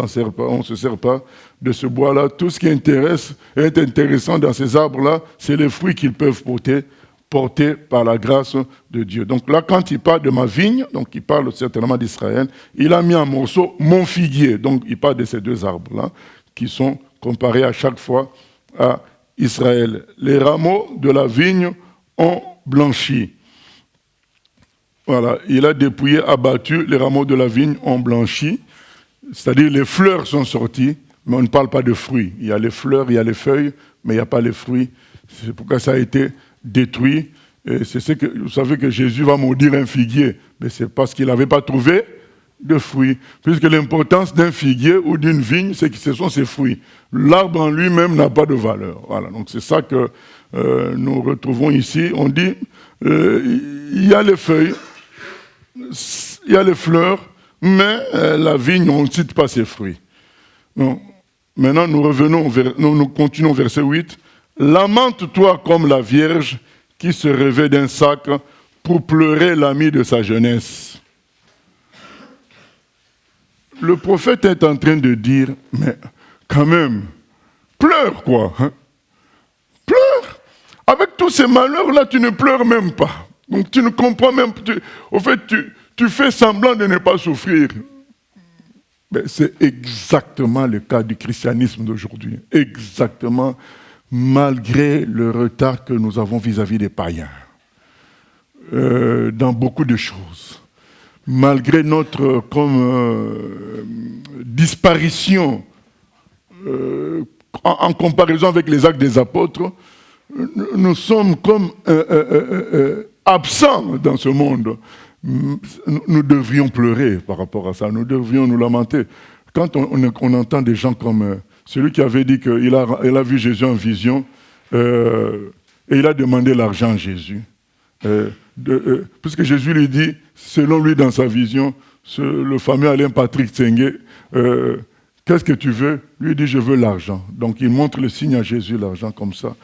Speaker 4: se sert pas de ce bois-là. Tout ce qui est intéressant dans ces arbres-là, c'est les fruits qu'ils peuvent porter, porté par la grâce de Dieu. Donc là, quand il parle de ma vigne, donc il parle certainement d'Israël, il a mis en morceau mon figuier. Donc il parle de ces deux arbres-là, qui sont comparés à chaque fois à Israël. Les rameaux de la vigne ont blanchi. Voilà, il a dépouillé, abattu, les rameaux de la vigne ont blanchi, c'est-à-dire les fleurs sont sorties, mais on ne parle pas de fruits. Il y a les fleurs, il y a les feuilles, mais il n'y a pas les fruits. C'est pourquoi ça a été détruit. Et c'est ce que vous savez que Jésus va maudire un figuier, mais c'est parce qu'il n'avait pas trouvé de fruits. Puisque l'importance d'un figuier ou d'une vigne, c'est que ce sont ses fruits. L'arbre en lui-même n'a pas de valeur. Voilà, donc c'est ça que nous retrouvons ici. On dit, il y a les feuilles, il y a les fleurs, mais la vigne, on ne cite pas ses fruits. Donc, maintenant, nous continuons verset 8. Lamente-toi comme la Vierge qui se revêt d'un sac pour pleurer l'ami de sa jeunesse. Le prophète est en train de dire, mais quand même, pleure quoi, hein? Pleure. Avec tous ces malheurs-là, tu ne pleures même pas. Donc tu ne comprends même pas. Au fait, tu fais semblant de ne pas souffrir. Mais c'est exactement le cas du christianisme d'aujourd'hui. Exactement, malgré le retard que nous avons vis-à-vis des païens. Dans beaucoup de choses. Malgré notre disparition en comparaison avec les actes des apôtres, nous sommes comme absents dans ce monde. Nous devrions pleurer par rapport à ça, nous devrions nous lamenter. Quand on entend des gens comme celui qui avait dit qu'il a vu Jésus en vision et il a demandé l'argent à Jésus. Puisque Jésus lui dit, selon lui dans sa vision, le fameux Alain Patrick Tsengue, qu'est-ce que tu veux? Lui dit, je veux l'argent. Donc il montre le signe à Jésus, l'argent comme ça.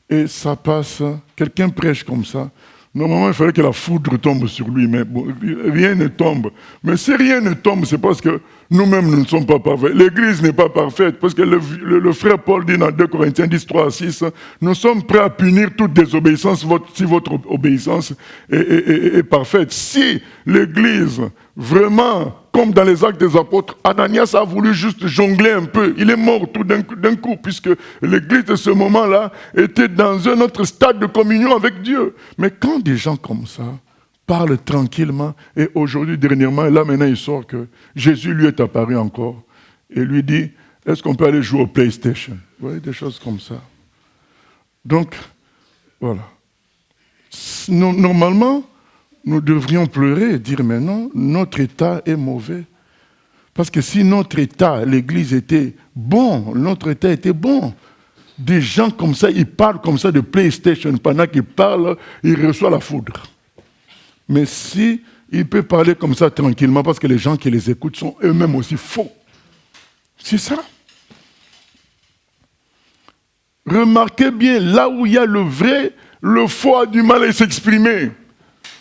Speaker 4: Et ça passe, quelqu'un prêche comme ça. Normalement, il fallait que la foudre tombe sur lui, mais bon, rien ne tombe. Mais si rien ne tombe, c'est parce que nous-mêmes, nous ne sommes pas parfaits. L'Église n'est pas parfaite, parce que le frère Paul dit dans 2 Corinthiens 10, 3 à 6, nous sommes prêts à punir toute désobéissance si votre obéissance est parfaite. Si l'Église, vraiment, comme dans les actes des apôtres, Ananias a voulu juste jongler un peu. Il est mort tout d'un coup, puisque l'Église de ce moment-là était dans un autre stade de communion avec Dieu. Mais quand des gens comme ça parlent tranquillement, et aujourd'hui, dernièrement, là maintenant il sort que Jésus lui est apparu encore, et lui dit, est-ce qu'on peut aller jouer au PlayStation? Vous voyez, des choses comme ça. Donc, voilà. Normalement, nous devrions pleurer et dire, mais non, notre état est mauvais. Parce que si notre état, l'Église était bon, notre état était bon. Des gens comme ça, ils parlent comme ça de PlayStation. Pendant qu'ils parlent, ils reçoivent la foudre. Mais si il peut parler comme ça tranquillement, parce que les gens qui les écoutent sont eux-mêmes aussi faux. C'est ça. Remarquez bien, là où il y a le vrai, le faux a du mal à s'exprimer.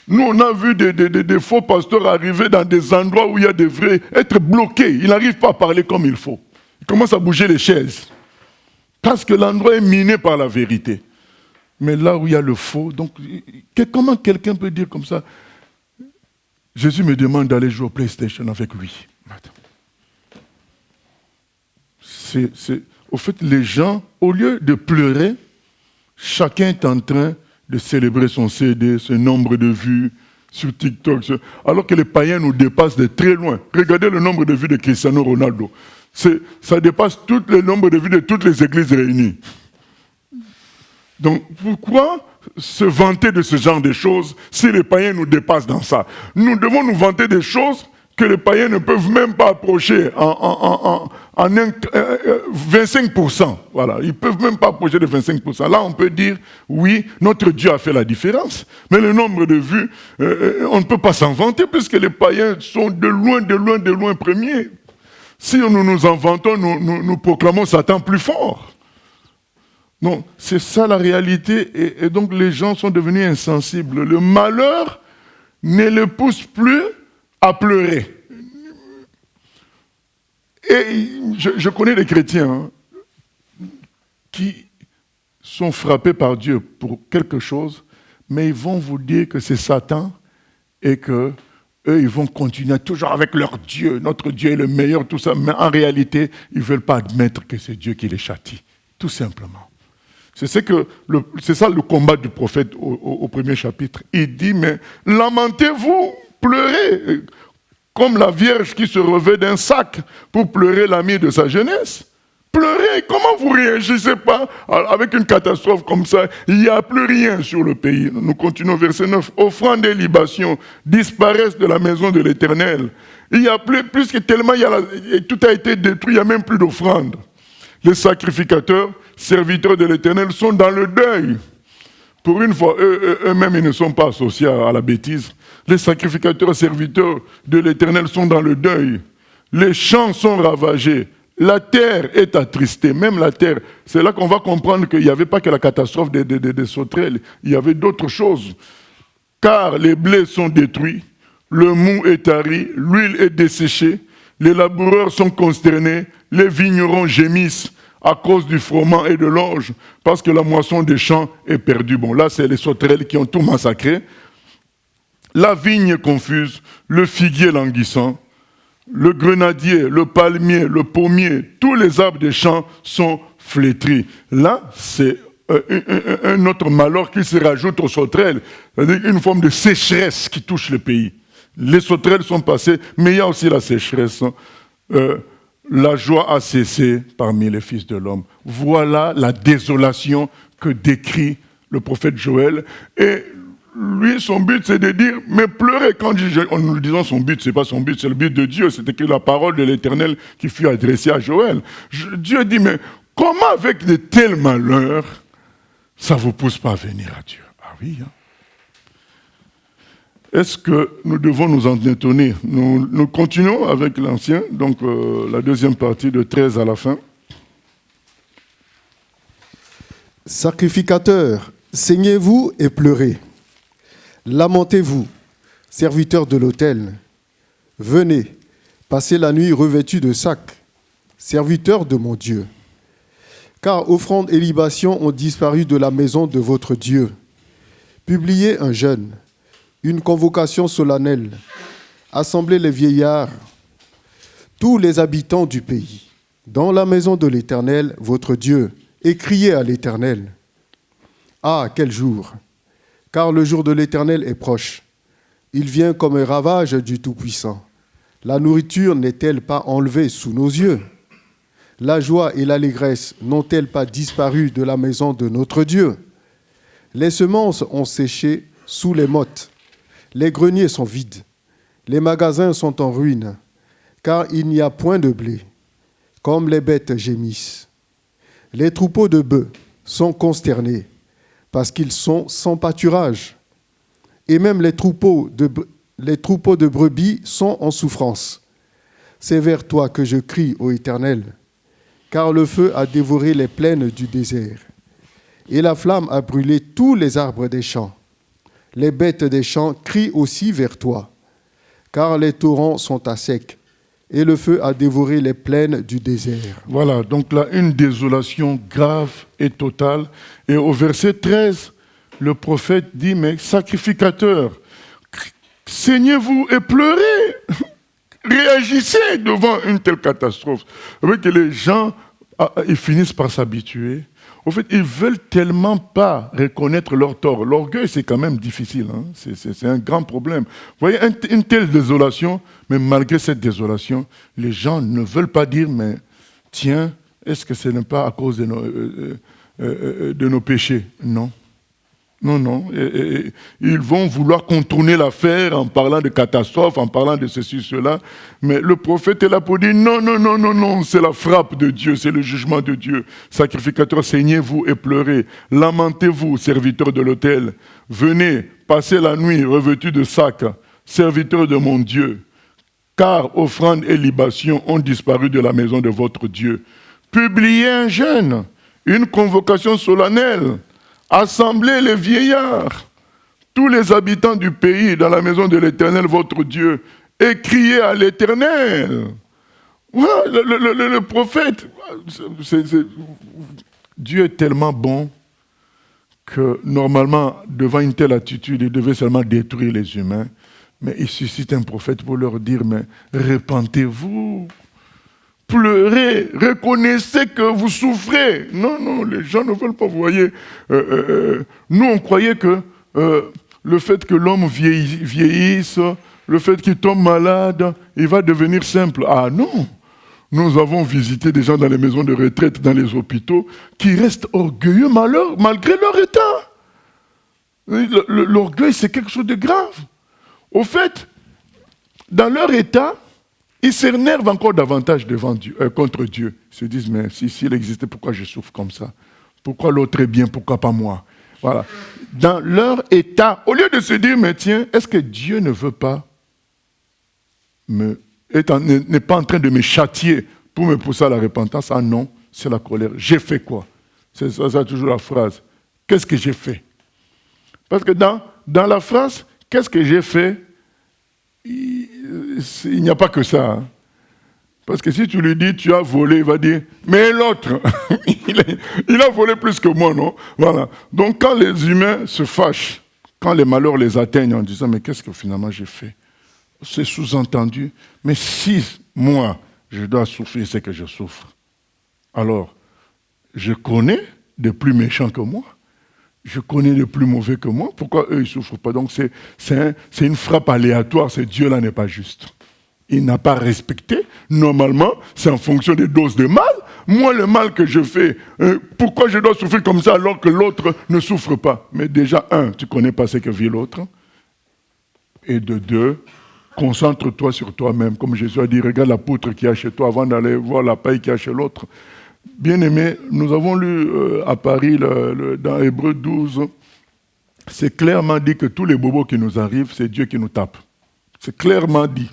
Speaker 4: Nous, on a vu des faux pasteurs arriver dans des endroits où il y a des vrais, être bloqués. Ils n'arrivent pas à parler comme il faut. Ils commencent à bouger les chaises. Parce que l'endroit est miné par la vérité. Mais là où il y a le faux, donc, comment quelqu'un peut dire comme ça? Jésus me demande d'aller jouer au PlayStation avec lui. Au fait, les gens, au lieu de pleurer, chacun est en train de célébrer son CD, ce nombre de vues sur TikTok, alors que les païens nous dépassent de très loin. Regardez le nombre de vues de Cristiano Ronaldo. Ça dépasse tout le nombre de vues de toutes les églises réunies. Donc pourquoi se vanter de ce genre de choses si les païens nous dépassent dans ça? Nous devons nous vanter des choses que les païens ne peuvent même pas approcher en 25%. Voilà, ils ne peuvent même pas approcher de 25%. Là, on peut dire, oui, notre Dieu a fait la différence. Mais le nombre de vues, on ne peut pas s'en vanter puisque les païens sont de loin premiers. Si nous nous en vantons, nous proclamons Satan plus fort. Donc, c'est ça la réalité. Et donc, les gens sont devenus insensibles. Le malheur ne les pousse plus à pleurer. Et je connais des chrétiens qui sont frappés par Dieu pour quelque chose, mais ils vont vous dire que c'est Satan et que eux, ils vont continuer toujours avec leur Dieu. Notre Dieu est le meilleur, tout ça. Mais en réalité, ils ne veulent pas admettre que c'est Dieu qui les châtie. Tout simplement. C'est ça le combat du prophète au premier chapitre. Il dit, mais lamentez-vous, pleurez, comme la Vierge qui se revêt d'un sac pour pleurer l'ami de sa jeunesse. Pleurez, comment vous réagissez pas avec une catastrophe comme ça? Il n'y a plus rien sur le pays. Nous continuons verset 9. Offrandes et libations disparaissent de la maison de l'Éternel. Il n'y a plus que tellement tout a été détruit, il n'y a même plus d'offrandes. Les sacrificateurs, serviteurs de l'Éternel, sont dans le deuil. Pour une fois, eux-mêmes, ils ne sont pas associés à la bêtise. Les sacrificateurs, serviteurs de l'Éternel sont dans le deuil. Les champs sont ravagés. La terre est attristée, même la terre. C'est là qu'on va comprendre qu'il n'y avait pas que la catastrophe des sauterelles, il y avait d'autres choses. Car les blés sont détruits, le mou est tari, l'huile est desséchée, les laboureurs sont consternés, les vignerons gémissent à cause du froment et de l'orge, parce que la moisson des champs est perdue. Bon, là, c'est les sauterelles qui ont tout massacré. La vigne est confuse, le figuier languissant, le grenadier, le palmier, le pommier, tous les arbres des champs sont flétris. Là, c'est un autre malheur qui se rajoute aux sauterelles, c'est-à-dire une forme de sécheresse qui touche le pays. Les sauterelles sont passées, mais il y a aussi la sécheresse. La joie a cessé parmi les fils de l'homme. Voilà la désolation que décrit le prophète Joël. Et lui, son but, c'est de dire, mais pleurez. Quand nous disons son but, ce n'est pas son but, c'est le but de Dieu. C'était que la parole de l'Éternel qui fut adressée à Joël. Dieu dit, mais comment avec de tels malheurs, ça ne vous pousse pas à venir à Dieu? Ah oui, hein. Est-ce que nous devons nous en étonner? Nous continuons avec l'Ancien, donc la deuxième partie de 13 à la fin.
Speaker 5: Sacrificateurs, saignez-vous et pleurez. Lamentez-vous, serviteurs de l'autel. Venez, passez la nuit revêtus de sacs, serviteurs de mon Dieu. Car offrandes et libations ont disparu de la maison de votre Dieu. Publiez un jeûne, une convocation solennelle. Assemblez les vieillards, tous les habitants du pays, dans la maison de l'Éternel, votre Dieu, et criez à l'Éternel. Ah, quel jour! Car le jour de l'Éternel est proche. Il vient comme un ravage du Tout-Puissant. La nourriture n'est-elle pas enlevée sous nos yeux? La joie et l'allégresse n'ont-elles pas disparu de la maison de notre Dieu? Les semences ont séché sous les mottes. Les greniers sont vides. Les magasins sont en ruine, car il n'y a point de blé, comme les bêtes gémissent. Les troupeaux de bœufs sont consternés, parce qu'ils sont sans pâturage. Et même les troupeaux de brebis sont en souffrance. C'est vers toi que je crie, ô Éternel, car le feu a dévoré les plaines du désert, et la flamme a brûlé tous les arbres des champs. Les bêtes des champs crient aussi vers toi, car les torrents sont à sec, et le feu a dévoré les plaines du désert.
Speaker 4: Voilà, donc là, une désolation grave et totale. Et au verset 13, le prophète dit, mais sacrificateurs, saignez-vous et pleurez. Réagissez devant une telle catastrophe. Vous voyez que les gens, ils finissent par s'habituer. En fait, ils ne veulent tellement pas reconnaître leur tort. L'orgueil, c'est quand même difficile. Hein? C'est un grand problème. Vous voyez, une telle désolation, mais malgré cette désolation, les gens ne veulent pas dire, mais tiens, est-ce que ce n'est pas à cause de nos péchés? Non. Non, non. Et ils vont vouloir contourner l'affaire en parlant de catastrophe, en parlant de ceci, cela. Mais le prophète est là pour dire non, non, non, non, non, c'est la frappe de Dieu, c'est le jugement de Dieu. Sacrificateurs, saignez-vous et pleurez. Lamentez-vous, serviteurs de l'autel. Venez, passez la nuit revêtus de sacs, serviteurs de mon Dieu. Car offrandes et libations ont disparu de la maison de votre Dieu. Publiez un jeûne, une convocation solennelle. Assemblez les vieillards, tous les habitants du pays dans la maison de l'Éternel, votre Dieu, et criez à l'Éternel. Voilà, le prophète, Dieu est tellement bon que normalement, devant une telle attitude, il devait seulement détruire les humains. Mais il suscite un prophète pour leur dire, mais repentez-vous, pleurez, reconnaissez que vous souffrez. Non, les gens ne veulent pas, vous voyez. Nous, on croyait que le fait que l'homme vieillisse, le fait qu'il tombe malade, il va devenir simple. Ah non! Nous avons visité des gens dans les maisons de retraite, dans les hôpitaux, qui restent orgueilleux malgré leur état. L'orgueil, c'est quelque chose de grave. Au fait, dans leur état, ils s'énervent encore davantage contre Dieu. Ils se disent, mais s'il existait, pourquoi je souffre comme ça? Pourquoi l'autre est bien, pourquoi pas moi? Voilà. Dans leur état, au lieu de se dire, mais tiens, est-ce que Dieu ne veut pas n'est pas en train de me châtier pour me pousser à la repentance? Ah non, c'est la colère. J'ai fait quoi? C'est ça toujours la phrase. Qu'est-ce que j'ai fait? Parce que dans la phrase, qu'est-ce que j'ai fait? Il n'y a pas que ça. Hein. Parce que si tu lui dis, tu as volé, il va dire, mais l'autre, il a volé plus que moi, non? Voilà. Donc quand les humains se fâchent, quand les malheurs les atteignent en disant, mais qu'est-ce que finalement j'ai fait? C'est sous-entendu, mais si moi, je dois souffrir, c'est que je souffre. Alors, je connais de plus méchants que moi, je connais de plus mauvais que moi, pourquoi eux, ils ne souffrent pas? Donc, c'est une frappe aléatoire, ce Dieu-là n'est pas juste. Il n'a pas respecté. Normalement, c'est en fonction des doses de mal. Moi, le mal que je fais, pourquoi je dois souffrir comme ça alors que l'autre ne souffre pas? Mais déjà, tu ne connais pas ce que vit l'autre. Et de deux, concentre-toi sur toi-même. Comme Jésus a dit, regarde la poutre qu'il y a chez toi avant d'aller voir la paille qu'il y a chez l'autre. Bien-aimés, nous avons lu à Paris, dans Hébreux 12, c'est clairement dit que tous les bobos qui nous arrivent, c'est Dieu qui nous tape. C'est clairement dit.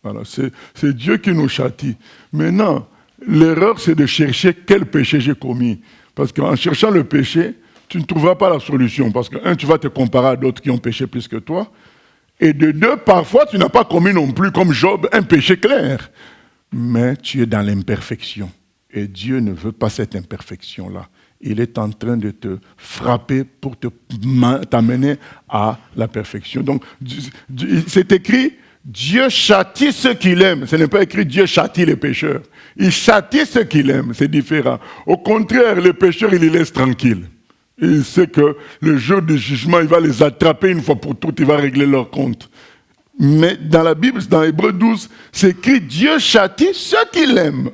Speaker 4: Voilà, c'est Dieu qui nous châtie. Maintenant, l'erreur, c'est de chercher quel péché j'ai commis. Parce qu'en cherchant le péché, tu ne trouveras pas la solution. Parce que, tu vas te comparer à d'autres qui ont péché plus que toi. Et de deux, parfois, tu n'as pas commis non plus, comme Job, un péché clair. Mais tu es dans l'imperfection. Et Dieu ne veut pas cette imperfection-là. Il est en train de te frapper pour t'amener à la perfection. Donc, c'est écrit, Dieu châtie ceux qu'il aime. Ce n'est pas écrit, Dieu châtie les pécheurs. Il châtie ceux qu'il aime, c'est différent. Au contraire, les pécheurs, il les laisse tranquilles. Il sait que le jour du jugement, il va les attraper une fois pour toutes, il va régler leur compte. Mais dans la Bible, dans Hébreux 12, c'est écrit, Dieu châtie ceux qu'il aime.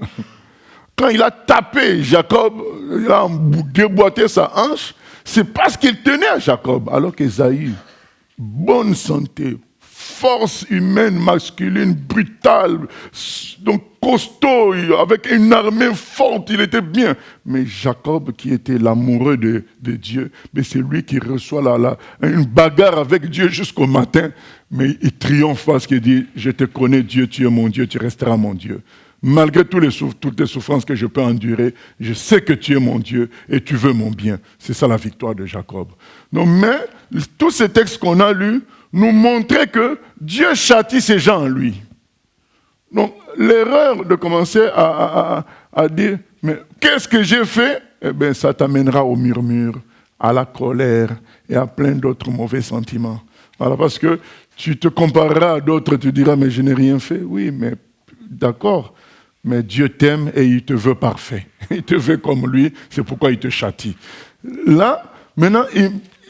Speaker 4: Quand il a tapé Jacob, il a déboîté sa hanche, c'est parce qu'il tenait à Jacob. Alors qu'Ésaïe, bonne santé, force humaine, masculine, brutale, donc costaud, avec une armée forte, il était bien. Mais Jacob, qui était l'amoureux de Dieu, mais c'est lui qui reçoit une bagarre avec Dieu jusqu'au matin. Mais il triomphe parce qu'il dit, je te connais Dieu, tu es mon Dieu, tu resteras mon Dieu. Malgré toutes les souffrances que je peux endurer, je sais que tu es mon Dieu et tu veux mon bien. C'est ça la victoire de Jacob. Donc, mais tous ces textes qu'on a lus nous montraient que Dieu châtie ces gens en lui. Donc, l'erreur de commencer à dire, mais qu'est-ce que j'ai fait? Eh bien, ça t'amènera au murmure, à la colère et à plein d'autres mauvais sentiments. Voilà, parce que tu te compareras à d'autres, tu diras, mais je n'ai rien fait. Oui, mais d'accord. Mais Dieu t'aime et il te veut parfait. Il te veut comme lui, c'est pourquoi il te châtie. Là, maintenant,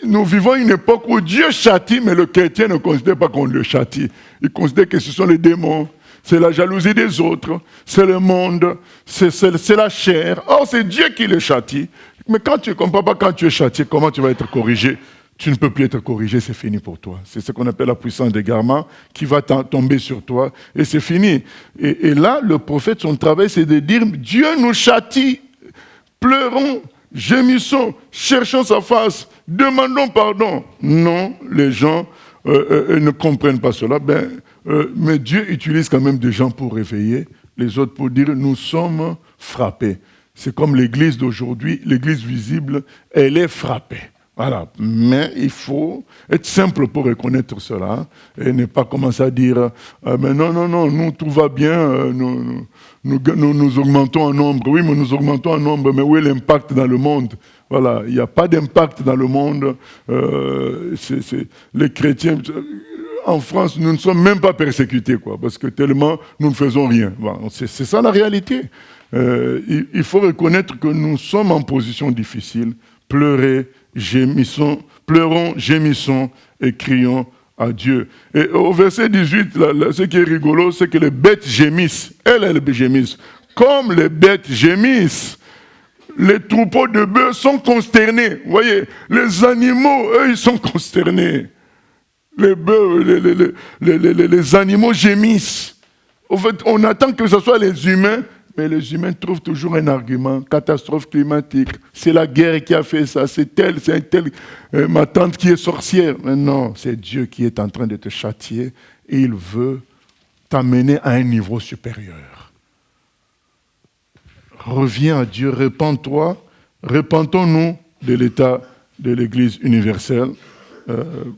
Speaker 4: nous vivons une époque où Dieu châtie, mais le chrétien ne considère pas qu'on le châtie. Il considère que ce sont les démons, c'est la jalousie des autres, c'est le monde, c'est la chair. Or, c'est Dieu qui le châtie. Mais quand tu ne comprends pas quand tu es châtié, comment tu vas être corrigé? Tu ne peux plus être corrigé, c'est fini pour toi. C'est ce qu'on appelle la puissance d'égarement qui va tomber sur toi et c'est fini. Et là, le prophète, son travail, c'est de dire, Dieu nous châtie, pleurons, gémissons, cherchons sa face, demandons pardon. Non, les gens ne comprennent pas cela. Mais Dieu utilise quand même des gens pour réveiller, les autres pour dire, nous sommes frappés. C'est comme l'église d'aujourd'hui, l'église visible, elle est frappée. Voilà. Mais il faut être simple pour reconnaître cela et ne pas commencer à dire mais non, nous, tout va bien, nous augmentons en nombre. Oui, mais nous augmentons en nombre, mais où est l'impact dans le monde? Voilà, il n'y a pas d'impact dans le monde. Les chrétiens, en France, nous ne sommes même pas persécutés, quoi, parce que tellement nous ne faisons rien. Voilà, c'est ça la réalité. Il faut reconnaître que nous sommes en position difficile. Pleurons, gémissons et crions à Dieu. Et au verset 18, ce qui est rigolo, c'est que les bêtes gémissent. Elles gémissent. Comme les bêtes gémissent, les troupeaux de bœufs sont consternés. Vous voyez, les animaux, eux, ils sont consternés. Les bœufs, les animaux gémissent. En fait, on attend que ce soit les humains, mais les humains trouvent toujours un argument. Catastrophe climatique, c'est la guerre qui a fait ça, c'est ma tante qui est sorcière. Mais non, c'est Dieu qui est en train de te châtier et il veut t'amener à un niveau supérieur. Reviens à Dieu, repens-toi, repentons-nous de l'état de l'Église universelle.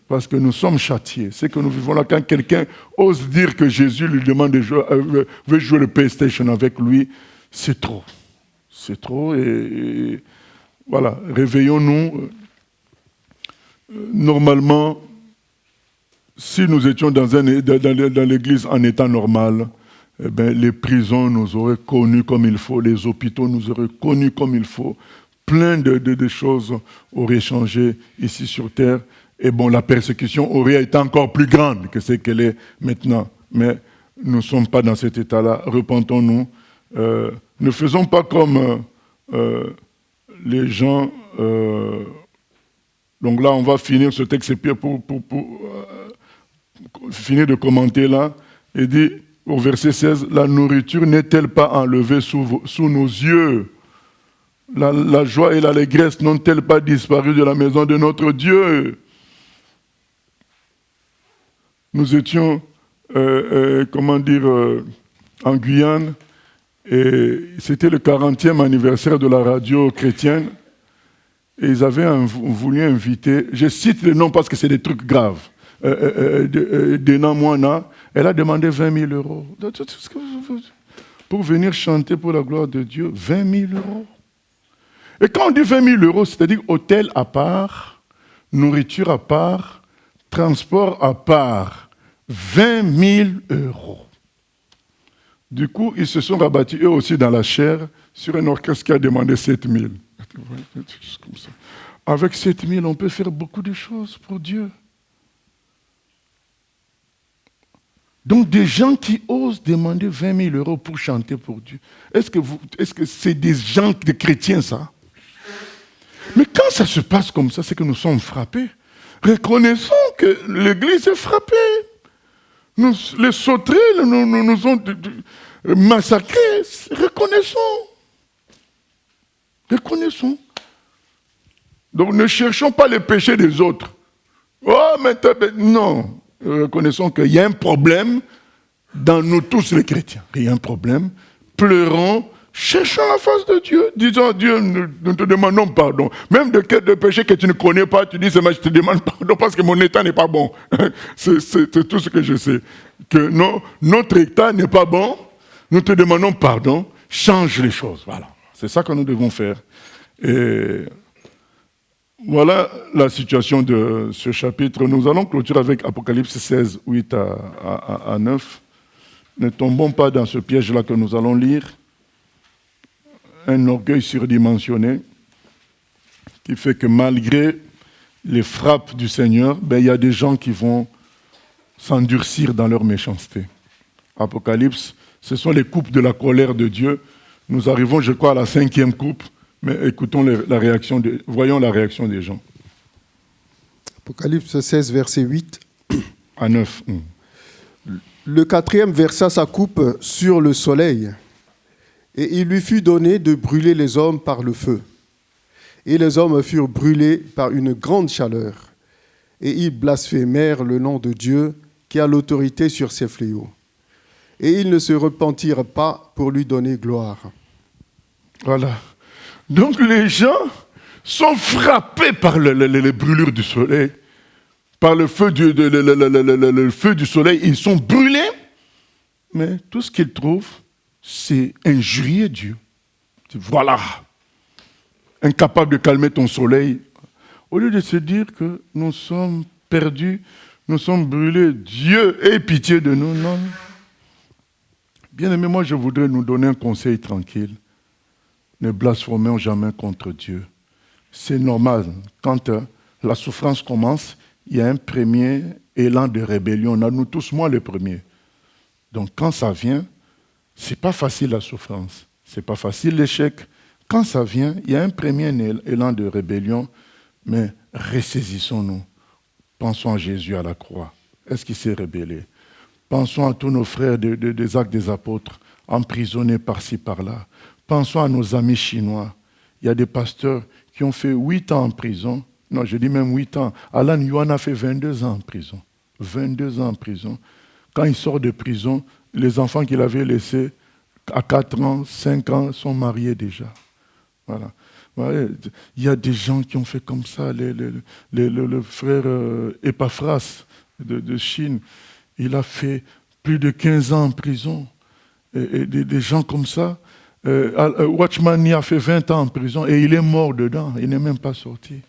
Speaker 4: Parce que nous sommes châtiés. C'est que nous vivons là. Quand quelqu'un ose dire que Jésus lui demande de jouer, veut jouer le PlayStation avec lui, c'est trop. C'est trop. Et voilà, réveillons-nous. Normalement, si nous étions dans l'église en état normal, eh bien, les prisons nous auraient connus comme il faut, les hôpitaux nous auraient connus comme il faut. Plein de choses auraient changé ici sur terre. Et bon, la persécution aurait été encore plus grande que ce qu'elle est maintenant. Mais nous ne sommes pas dans cet état-là. Repentons-nous. Ne faisons pas comme les gens. Donc là, on va finir ce texte pour finir de commenter là. Et dit au verset 16, « La nourriture n'est-elle pas enlevée sous nos yeux ? La joie et l'allégresse n'ont-elles pas disparu de la maison de notre Dieu ?» Nous étions, en Guyane, et c'était le 40e anniversaire de la radio chrétienne, et ils avaient voulu inviter, je cite les noms parce que c'est des trucs graves, Dena Moana, elle a demandé 20 000 euros pour venir chanter pour la gloire de Dieu, 20 000 euros. Et quand on dit 20 000 euros, c'est-à-dire hôtel à part, nourriture à part, transport à part, 20 000 euros. Du coup, ils se sont rabattus eux aussi dans la chair sur un orchestre qui a demandé 7 000. Avec 7 000, on peut faire beaucoup de choses pour Dieu. Donc, des gens qui osent demander 20 000 euros pour chanter pour Dieu, est-ce que c'est des gens, des chrétiens, ça? Mais quand ça se passe comme ça, c'est que nous sommes frappés. Reconnaissons que l'Église est frappée. Les sauterelles nous ont massacrés. Reconnaissons. Donc ne cherchons pas les péchés des autres. Oh, mais non. Reconnaissons qu'il y a un problème dans nous tous les chrétiens. Il y a un problème. Pleurons. Cherchons la face de Dieu, disons à Dieu, nous te demandons pardon. Même de péchés que tu ne connais pas, tu dis, je te demande pardon parce que mon état n'est pas bon. C'est tout ce que je sais. Que notre état n'est pas bon, nous te demandons pardon, change les choses. Voilà, c'est ça que nous devons faire. Et voilà la situation de ce chapitre. Nous allons clôturer avec Apocalypse 16, 8 à 9. Ne tombons pas dans ce piège-là que nous allons lire. Un orgueil surdimensionné qui fait que malgré les frappes du Seigneur, il y a des gens qui vont s'endurcir dans leur méchanceté. Apocalypse, ce sont les coupes de la colère de Dieu. Nous arrivons, je crois, à la 5e coupe, mais écoutons voyons la réaction des gens.
Speaker 5: Apocalypse 16, verset 8
Speaker 4: à 9.
Speaker 5: Le 4e versa sa coupe sur le soleil, et il lui fut donné de brûler les hommes par le feu. Et les hommes furent brûlés par une grande chaleur, et ils blasphémèrent le nom de Dieu qui a l'autorité sur ces fléaux. Et ils ne se repentirent pas pour lui donner gloire.
Speaker 4: Voilà. Donc les gens sont frappés par les brûlures du soleil, par le feu le feu du soleil, ils sont brûlés, mais tout ce qu'ils trouvent, c'est injurier Dieu. Voilà, incapable de calmer ton soleil. Au lieu de se dire que nous sommes perdus, nous sommes brûlés, Dieu ait pitié de nous, non. Bien aimé, moi je voudrais nous donner un conseil tranquille. Ne blasphémons jamais contre Dieu. C'est normal, quand la souffrance commence, il y a un premier élan de rébellion. On a nous tous, moi le premier. Donc quand ça vient, c'est pas facile la souffrance, c'est pas facile l'échec. Quand ça vient, il y a un premier élan de rébellion, mais ressaisissons-nous. Pensons à Jésus à la croix. Est-ce qu'il s'est rébellé? Pensons à tous nos frères des Actes des Apôtres, emprisonnés par-ci, par-là. Pensons à nos amis chinois. Il y a des pasteurs qui ont fait 8 ans en prison. Non, je dis même 8 ans. Alan Yuan a fait 22 ans en prison. 22 ans en prison. Quand il sort de prison, les enfants qu'il avait laissés à 4 ans, 5 ans, sont mariés déjà. Voilà. Il y a des gens qui ont fait comme ça. Le frère Epaphras de Chine, il a fait plus de 15 ans en prison. Et des gens comme ça. Watchman a fait 20 ans en prison et il est mort dedans. Il n'est même pas sorti.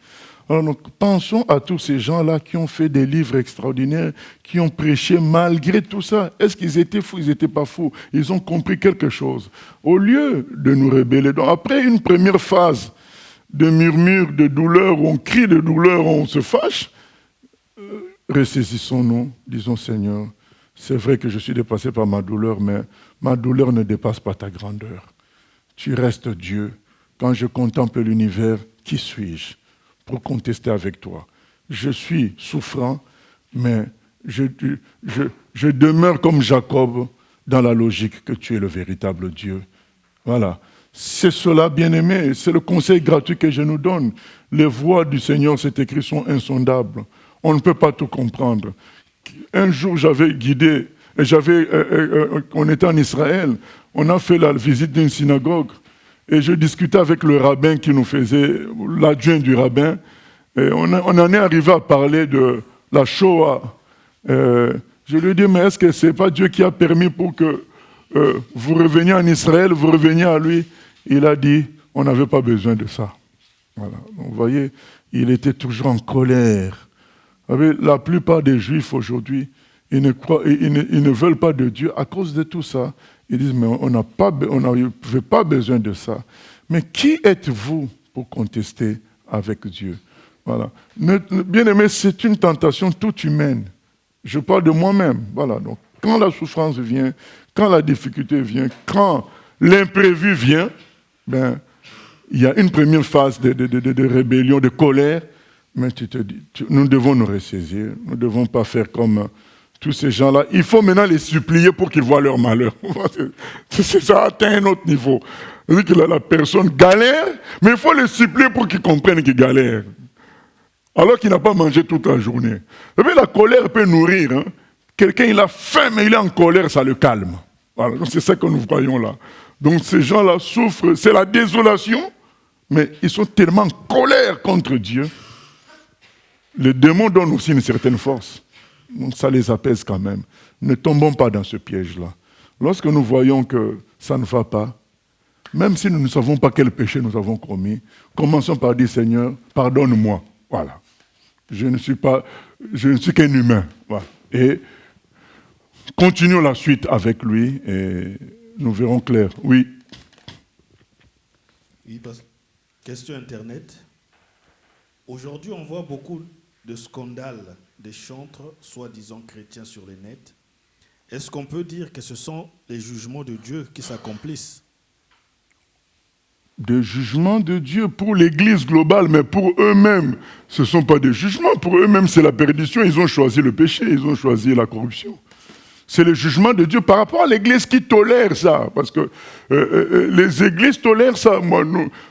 Speaker 4: Alors, donc, pensons à tous ces gens-là qui ont fait des livres extraordinaires, qui ont prêché malgré tout ça. Est-ce qu'ils étaient fous? Ils n'étaient pas fous. Ils ont compris quelque chose. Au lieu de nous rebeller, donc après une première phase de murmure, de douleur, où on crie de douleur, où on se fâche, ressaisissons-nous, disons Seigneur, c'est vrai que je suis dépassé par ma douleur, mais ma douleur ne dépasse pas ta grandeur. Tu restes Dieu. Quand je contemple l'univers, qui suis-je pour contester avec toi? Je suis souffrant, mais je demeure comme Jacob dans la logique que tu es le véritable Dieu. Voilà. C'est cela, bien-aimé, c'est le conseil gratuit que je nous donne. Les voies du Seigneur, c'est écrit, sont insondables. On ne peut pas tout comprendre. Un jour, j'avais guidé, on était en Israël, on a fait la visite d'une synagogue, et je discutais avec le rabbin qui nous faisait, l'adjoint du rabbin, et on en est arrivé à parler de la Shoah. Je lui ai dit, mais est-ce que ce n'est pas Dieu qui a permis pour que vous reveniez en Israël, vous reveniez à lui? Il a dit, on n'avait pas besoin de ça. Voilà. Donc, vous voyez, il était toujours en colère. Vous savez, la plupart des Juifs aujourd'hui, ils ne veulent pas de Dieu à cause de tout ça. Ils disent, mais on n'avait pas besoin de ça. Mais qui êtes-vous pour contester avec Dieu? Voilà. Bien-aimé, c'est une tentation toute humaine. Je parle de moi-même. Voilà. Donc, quand la souffrance vient, quand la difficulté vient, quand l'imprévu vient, ben, il y a une première phase de rébellion, de colère, mais tu te dis, nous devons nous ressaisir, nous ne devons pas faire comme tous ces gens-là. Il faut maintenant les supplier pour qu'ils voient leur malheur. Ça atteint un autre niveau. C'est-à-dire que la personne galère, mais il faut les supplier pour qu'ils comprennent qu'ils galèrent. Alors qu'il n'a pas mangé toute la journée. Vous savez, la colère peut nourrir. Hein. Quelqu'un, il a faim, mais il est en colère, ça le calme. Voilà. Donc c'est ça que nous voyons là. Donc ces gens-là souffrent, c'est la désolation, mais ils sont tellement en colère contre Dieu. Les démons donnent aussi une certaine force. Donc ça les apaise quand même. Ne tombons pas dans ce piège-là. Lorsque nous voyons que ça ne va pas, même si nous ne savons pas quel péché nous avons commis, commençons par dire, Seigneur, pardonne-moi. Voilà. Je ne suis qu'un humain. Voilà. Et continuons la suite avec lui et nous verrons clair. Oui.
Speaker 6: Oui, question Internet. Aujourd'hui, on voit beaucoup de scandales des chantres, soi-disant chrétiens sur le net. Est-ce qu'on peut dire que ce sont les jugements de Dieu qui s'accomplissent?
Speaker 4: Des jugements de Dieu pour l'Église globale, mais pour eux-mêmes, ce ne sont pas des jugements. Pour eux-mêmes, c'est la perdition. Ils ont choisi le péché, ils ont choisi la corruption. C'est le jugement de Dieu par rapport à l'Église qui tolère ça. Parce que les Églises tolèrent ça. Moi,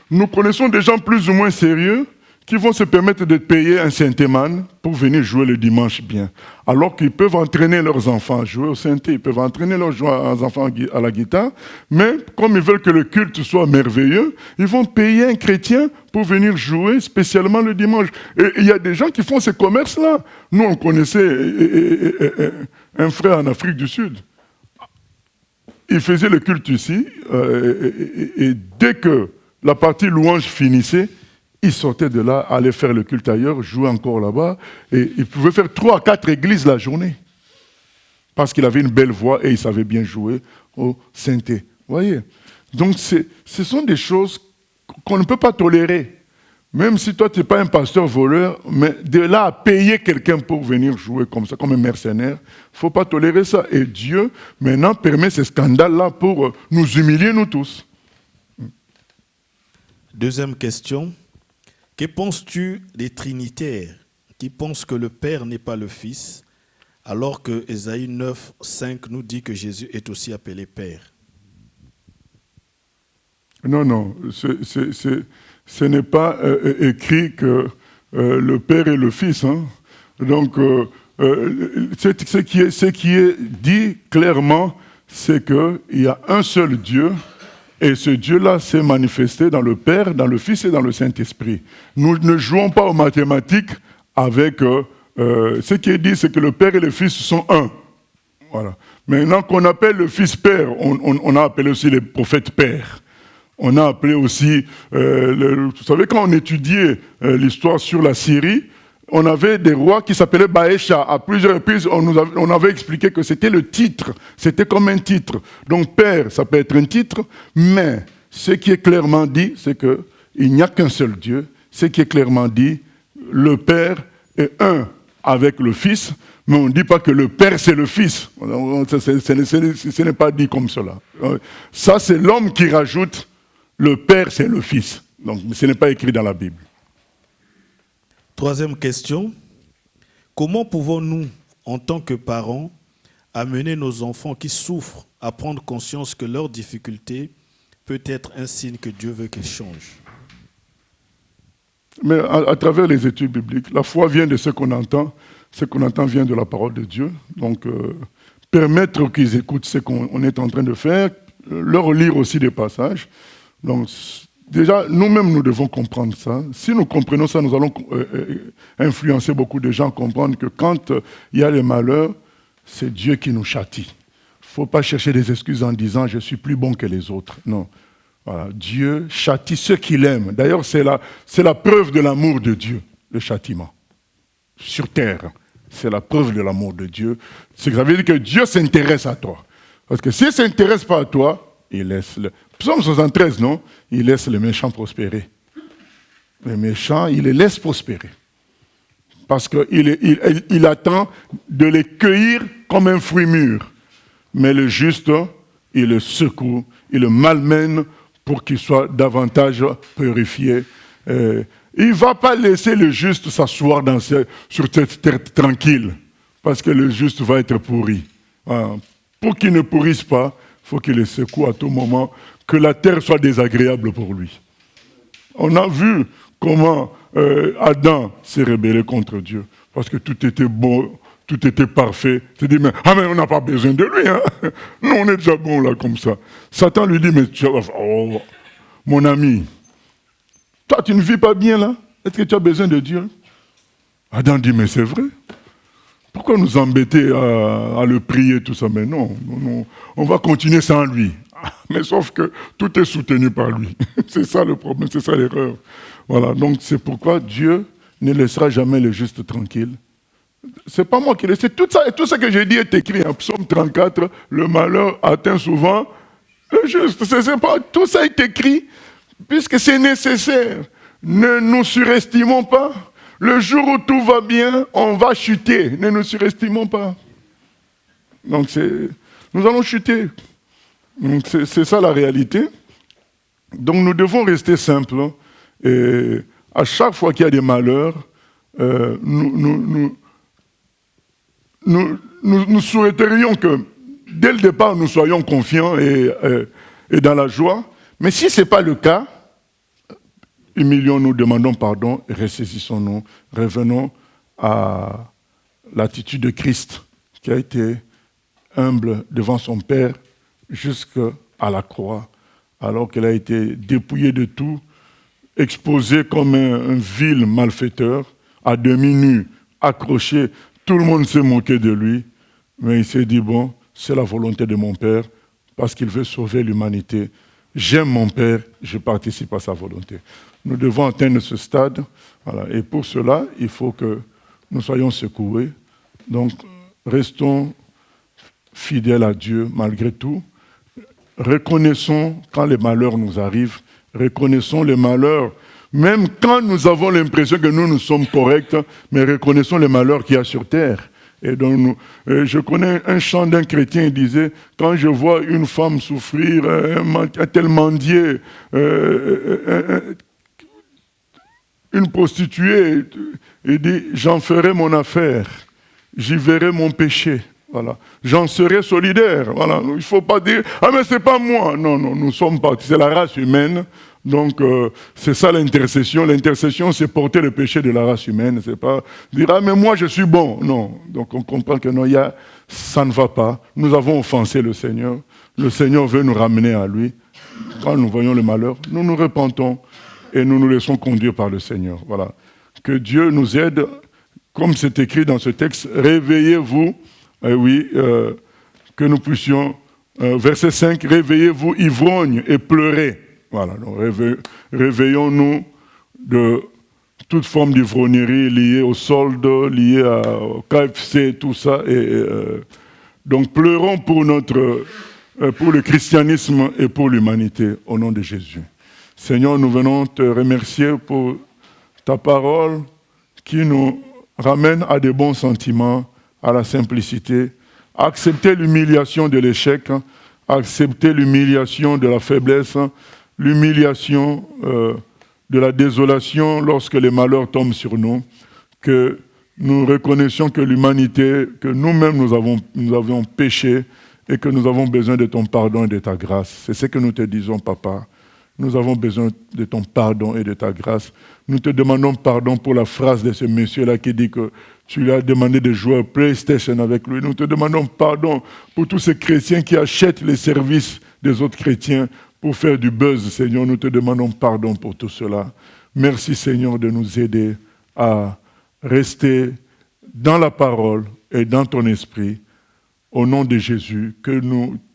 Speaker 4: nous connaissons des gens plus ou moins sérieux qui vont se permettre de payer un synthé-man pour venir jouer le dimanche bien. Alors qu'ils peuvent entraîner leurs enfants à jouer au synthé, ils peuvent entraîner leurs enfants à la guitare, mais comme ils veulent que le culte soit merveilleux, ils vont payer un chrétien pour venir jouer spécialement le dimanche. Et il y a des gens qui font ce commerce-là. Nous, on connaissait un frère en Afrique du Sud. Il faisait le culte ici, et dès que la partie louange finissait, il sortait de là, allait faire le culte ailleurs, jouer encore là-bas, et il pouvait faire 3 à 4 églises la journée. Parce qu'il avait une belle voix et il savait bien jouer au synthé. Vous voyez? Donc ce sont des choses qu'on ne peut pas tolérer. Même si toi, tu n'es pas un pasteur voleur, mais de là à payer quelqu'un pour venir jouer comme ça, comme un mercenaire, il ne faut pas tolérer ça. Et Dieu, maintenant, permet ces scandales-là pour nous humilier, nous tous.
Speaker 6: Deuxième question. Que penses-tu des trinitaires qui pensent que le Père n'est pas le Fils, alors que Ésaïe 9, 5 nous dit que Jésus est aussi appelé Père?
Speaker 4: Non, ce n'est pas écrit que le Père est le Fils. Hein. Donc, ce qui est dit clairement, c'est qu'il y a un seul Dieu, et ce Dieu-là s'est manifesté dans le Père, dans le Fils et dans le Saint-Esprit. Nous ne jouons pas aux mathématiques avec... ce qui est dit, c'est que le Père et le Fils sont un. Voilà. Maintenant qu'on appelle le Fils Père, on a appelé aussi les prophètes Pères. On a appelé aussi... vous savez, quand on étudiait l'histoire sur la Syrie, on avait des rois qui s'appelaient Baécha. À plusieurs reprises, on avait expliqué que c'était le titre. C'était comme un titre. Donc, Père, ça peut être un titre, mais ce qui est clairement dit, c'est qu'il n'y a qu'un seul Dieu. Ce qui est clairement dit, le Père est un avec le Fils, mais on ne dit pas que le Père, c'est le Fils. Ce n'est pas dit comme cela. Ça, c'est l'homme qui rajoute le Père, c'est le Fils. Donc, ce n'est pas écrit dans la Bible.
Speaker 6: Troisième question. Comment pouvons-nous, en tant que parents, amener nos enfants qui souffrent à prendre conscience que leur difficulté peut être un signe que Dieu veut qu'ils changent?
Speaker 4: Mais à travers les études bibliques, la foi vient de ce qu'on entend. Ce qu'on entend vient de la parole de Dieu. Donc, permettre qu'ils écoutent ce qu'on est en train de faire, leur lire aussi des passages. Donc, déjà, nous-mêmes, nous devons comprendre ça. Si nous comprenons ça, nous allons influencer beaucoup de gens à comprendre que quand il y a les malheurs, c'est Dieu qui nous châtie. Il ne faut pas chercher des excuses en disant « je suis plus bon que les autres ». Non. Voilà. Dieu châtie ceux qu'il aime. D'ailleurs, c'est la preuve de l'amour de Dieu, le châtiment. Sur terre, c'est la preuve de l'amour de Dieu. Ça veut dire que Dieu s'intéresse à toi. Parce que s'il ne s'intéresse pas à toi, il laisse le... Psaume 73, non? Il laisse les méchants prospérer. Les méchants, il les laisse prospérer. Parce qu'il attend de les cueillir comme un fruit mûr. Mais le juste, il le secoue, il le malmène pour qu'il soit davantage purifié. Il ne va pas laisser le juste s'asseoir sur cette terre tranquille, parce que le juste va être pourri. Voilà. Pour qu'il ne pourrisse pas, il faut qu'il le secoue à tout moment, que la terre soit désagréable pour lui. On a vu comment Adam s'est rébellé contre Dieu, parce que tout était beau, tout était parfait. Il dit, mais on n'a pas besoin de lui. Hein? Nous, on est déjà bon là, comme ça. Satan lui dit, mais mon ami, toi, tu ne vis pas bien là? Est-ce que tu as besoin de Dieu? Adam dit, mais c'est vrai. Pourquoi nous embêter à le prier, tout ça? Mais non, on va continuer sans lui. Mais sauf que tout est soutenu par lui. C'est ça le problème, c'est ça l'erreur. Voilà, donc c'est pourquoi Dieu ne laissera jamais le juste tranquille. C'est pas moi qui laisse. Tout ça, et tout ce que j'ai dit est écrit en Psaume 34. Le malheur atteint souvent le juste. Tout ça est écrit puisque c'est nécessaire. Ne nous surestimons pas. Le jour où tout va bien, on va chuter. Ne nous surestimons pas. Donc nous allons chuter. Donc c'est ça la réalité. Donc nous devons rester simples. Et à chaque fois qu'il y a des malheurs, nous souhaiterions que dès le départ nous soyons confiants et dans la joie. Mais si ce n'est pas le cas, humilions, nous demandons pardon et ressaisissons-nous. Revenons à l'attitude de Christ qui a été humble devant son Père jusqu'à la croix, alors qu'il a été dépouillé de tout, exposé comme un vil malfaiteur, à demi nu, accroché. Tout le monde s'est moqué de lui, mais il s'est dit, bon, c'est la volonté de mon Père, parce qu'il veut sauver l'humanité. J'aime mon Père, je participe à sa volonté. Nous devons atteindre ce stade, voilà. Et pour cela, il faut que nous soyons secoués. Donc, restons fidèles à Dieu malgré tout. Reconnaissons quand les malheurs nous arrivent, reconnaissons les malheurs, même quand nous avons l'impression que nous sommes corrects, mais reconnaissons les malheurs qu'il y a sur terre. Et donc, je connais un chant d'un chrétien, il disait, quand je vois une femme souffrir, un tel mendier, une prostituée, il dit, j'en ferai mon affaire, j'y verrai mon péché. Voilà. J'en serai solidaire. Voilà. Il ne faut pas dire « Ah, mais ce n'est pas moi !» Non, nous sommes partis. C'est la race humaine. Donc, c'est ça l'intercession. L'intercession, c'est porter le péché de la race humaine. Ce n'est pas dire « Ah, mais moi, je suis bon !» Non. Donc, on comprend que non, ça ne va pas. Nous avons offensé le Seigneur. Le Seigneur veut nous ramener à lui. Quand nous voyons le malheur, nous nous repentons et nous nous laissons conduire par le Seigneur. Voilà. Que Dieu nous aide, comme c'est écrit dans ce texte, « Réveillez-vous » que nous puissions, verset 5, « Réveillez-vous ivrognes et pleurez ». Voilà, donc réveillons-nous de toute forme d'ivrognerie liée au solde, liée au KFC, tout ça. Donc pleurons pour le christianisme et pour l'humanité, au nom de Jésus. Seigneur, nous venons te remercier pour ta parole qui nous ramène à de bons sentiments, à la simplicité, accepter l'humiliation de l'échec, accepter l'humiliation de la faiblesse, l'humiliation de la désolation lorsque les malheurs tombent sur nous, que nous reconnaissions que l'humanité, que nous-mêmes nous avions péché et que nous avons besoin de ton pardon et de ta grâce. C'est ce que nous te disons, Papa. Nous avons besoin de ton pardon et de ta grâce. Nous te demandons pardon pour la phrase de ce monsieur-là qui dit que tu lui as demandé de jouer au PlayStation avec lui. Nous te demandons pardon pour tous ces chrétiens qui achètent les services des autres chrétiens pour faire du buzz, Seigneur. Nous te demandons pardon pour tout cela. Merci, Seigneur, de nous aider à rester dans la parole et dans ton esprit. Au nom de Jésus, que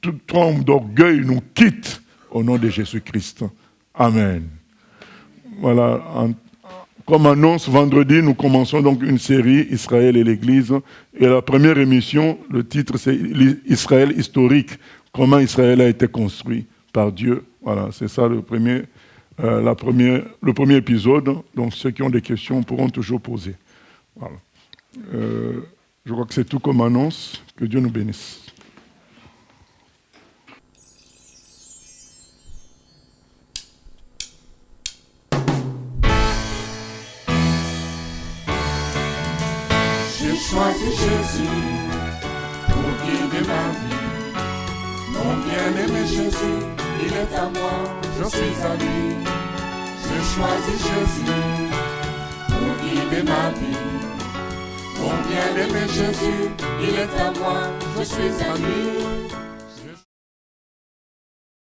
Speaker 4: toute forme d'orgueil nous quitte. Au nom de Jésus-Christ. Amen. Voilà. Comme annonce, vendredi, nous commençons donc une série, Israël et l'Église. Et la première émission, le titre, c'est Israël historique. Comment Israël a été construit par Dieu. Voilà, c'est ça le premier épisode. Donc ceux qui ont des questions pourront toujours poser. Voilà. Je crois que c'est tout comme annonce. Que Dieu nous bénisse.
Speaker 1: J'ai choisi Jésus pour guider ma vie. Mon bien-aimé Jésus, il est à moi, je suis à lui. J'ai choisi Jésus pour guider ma vie. Mon bien-aimé Jésus, il est à moi, je suis à lui.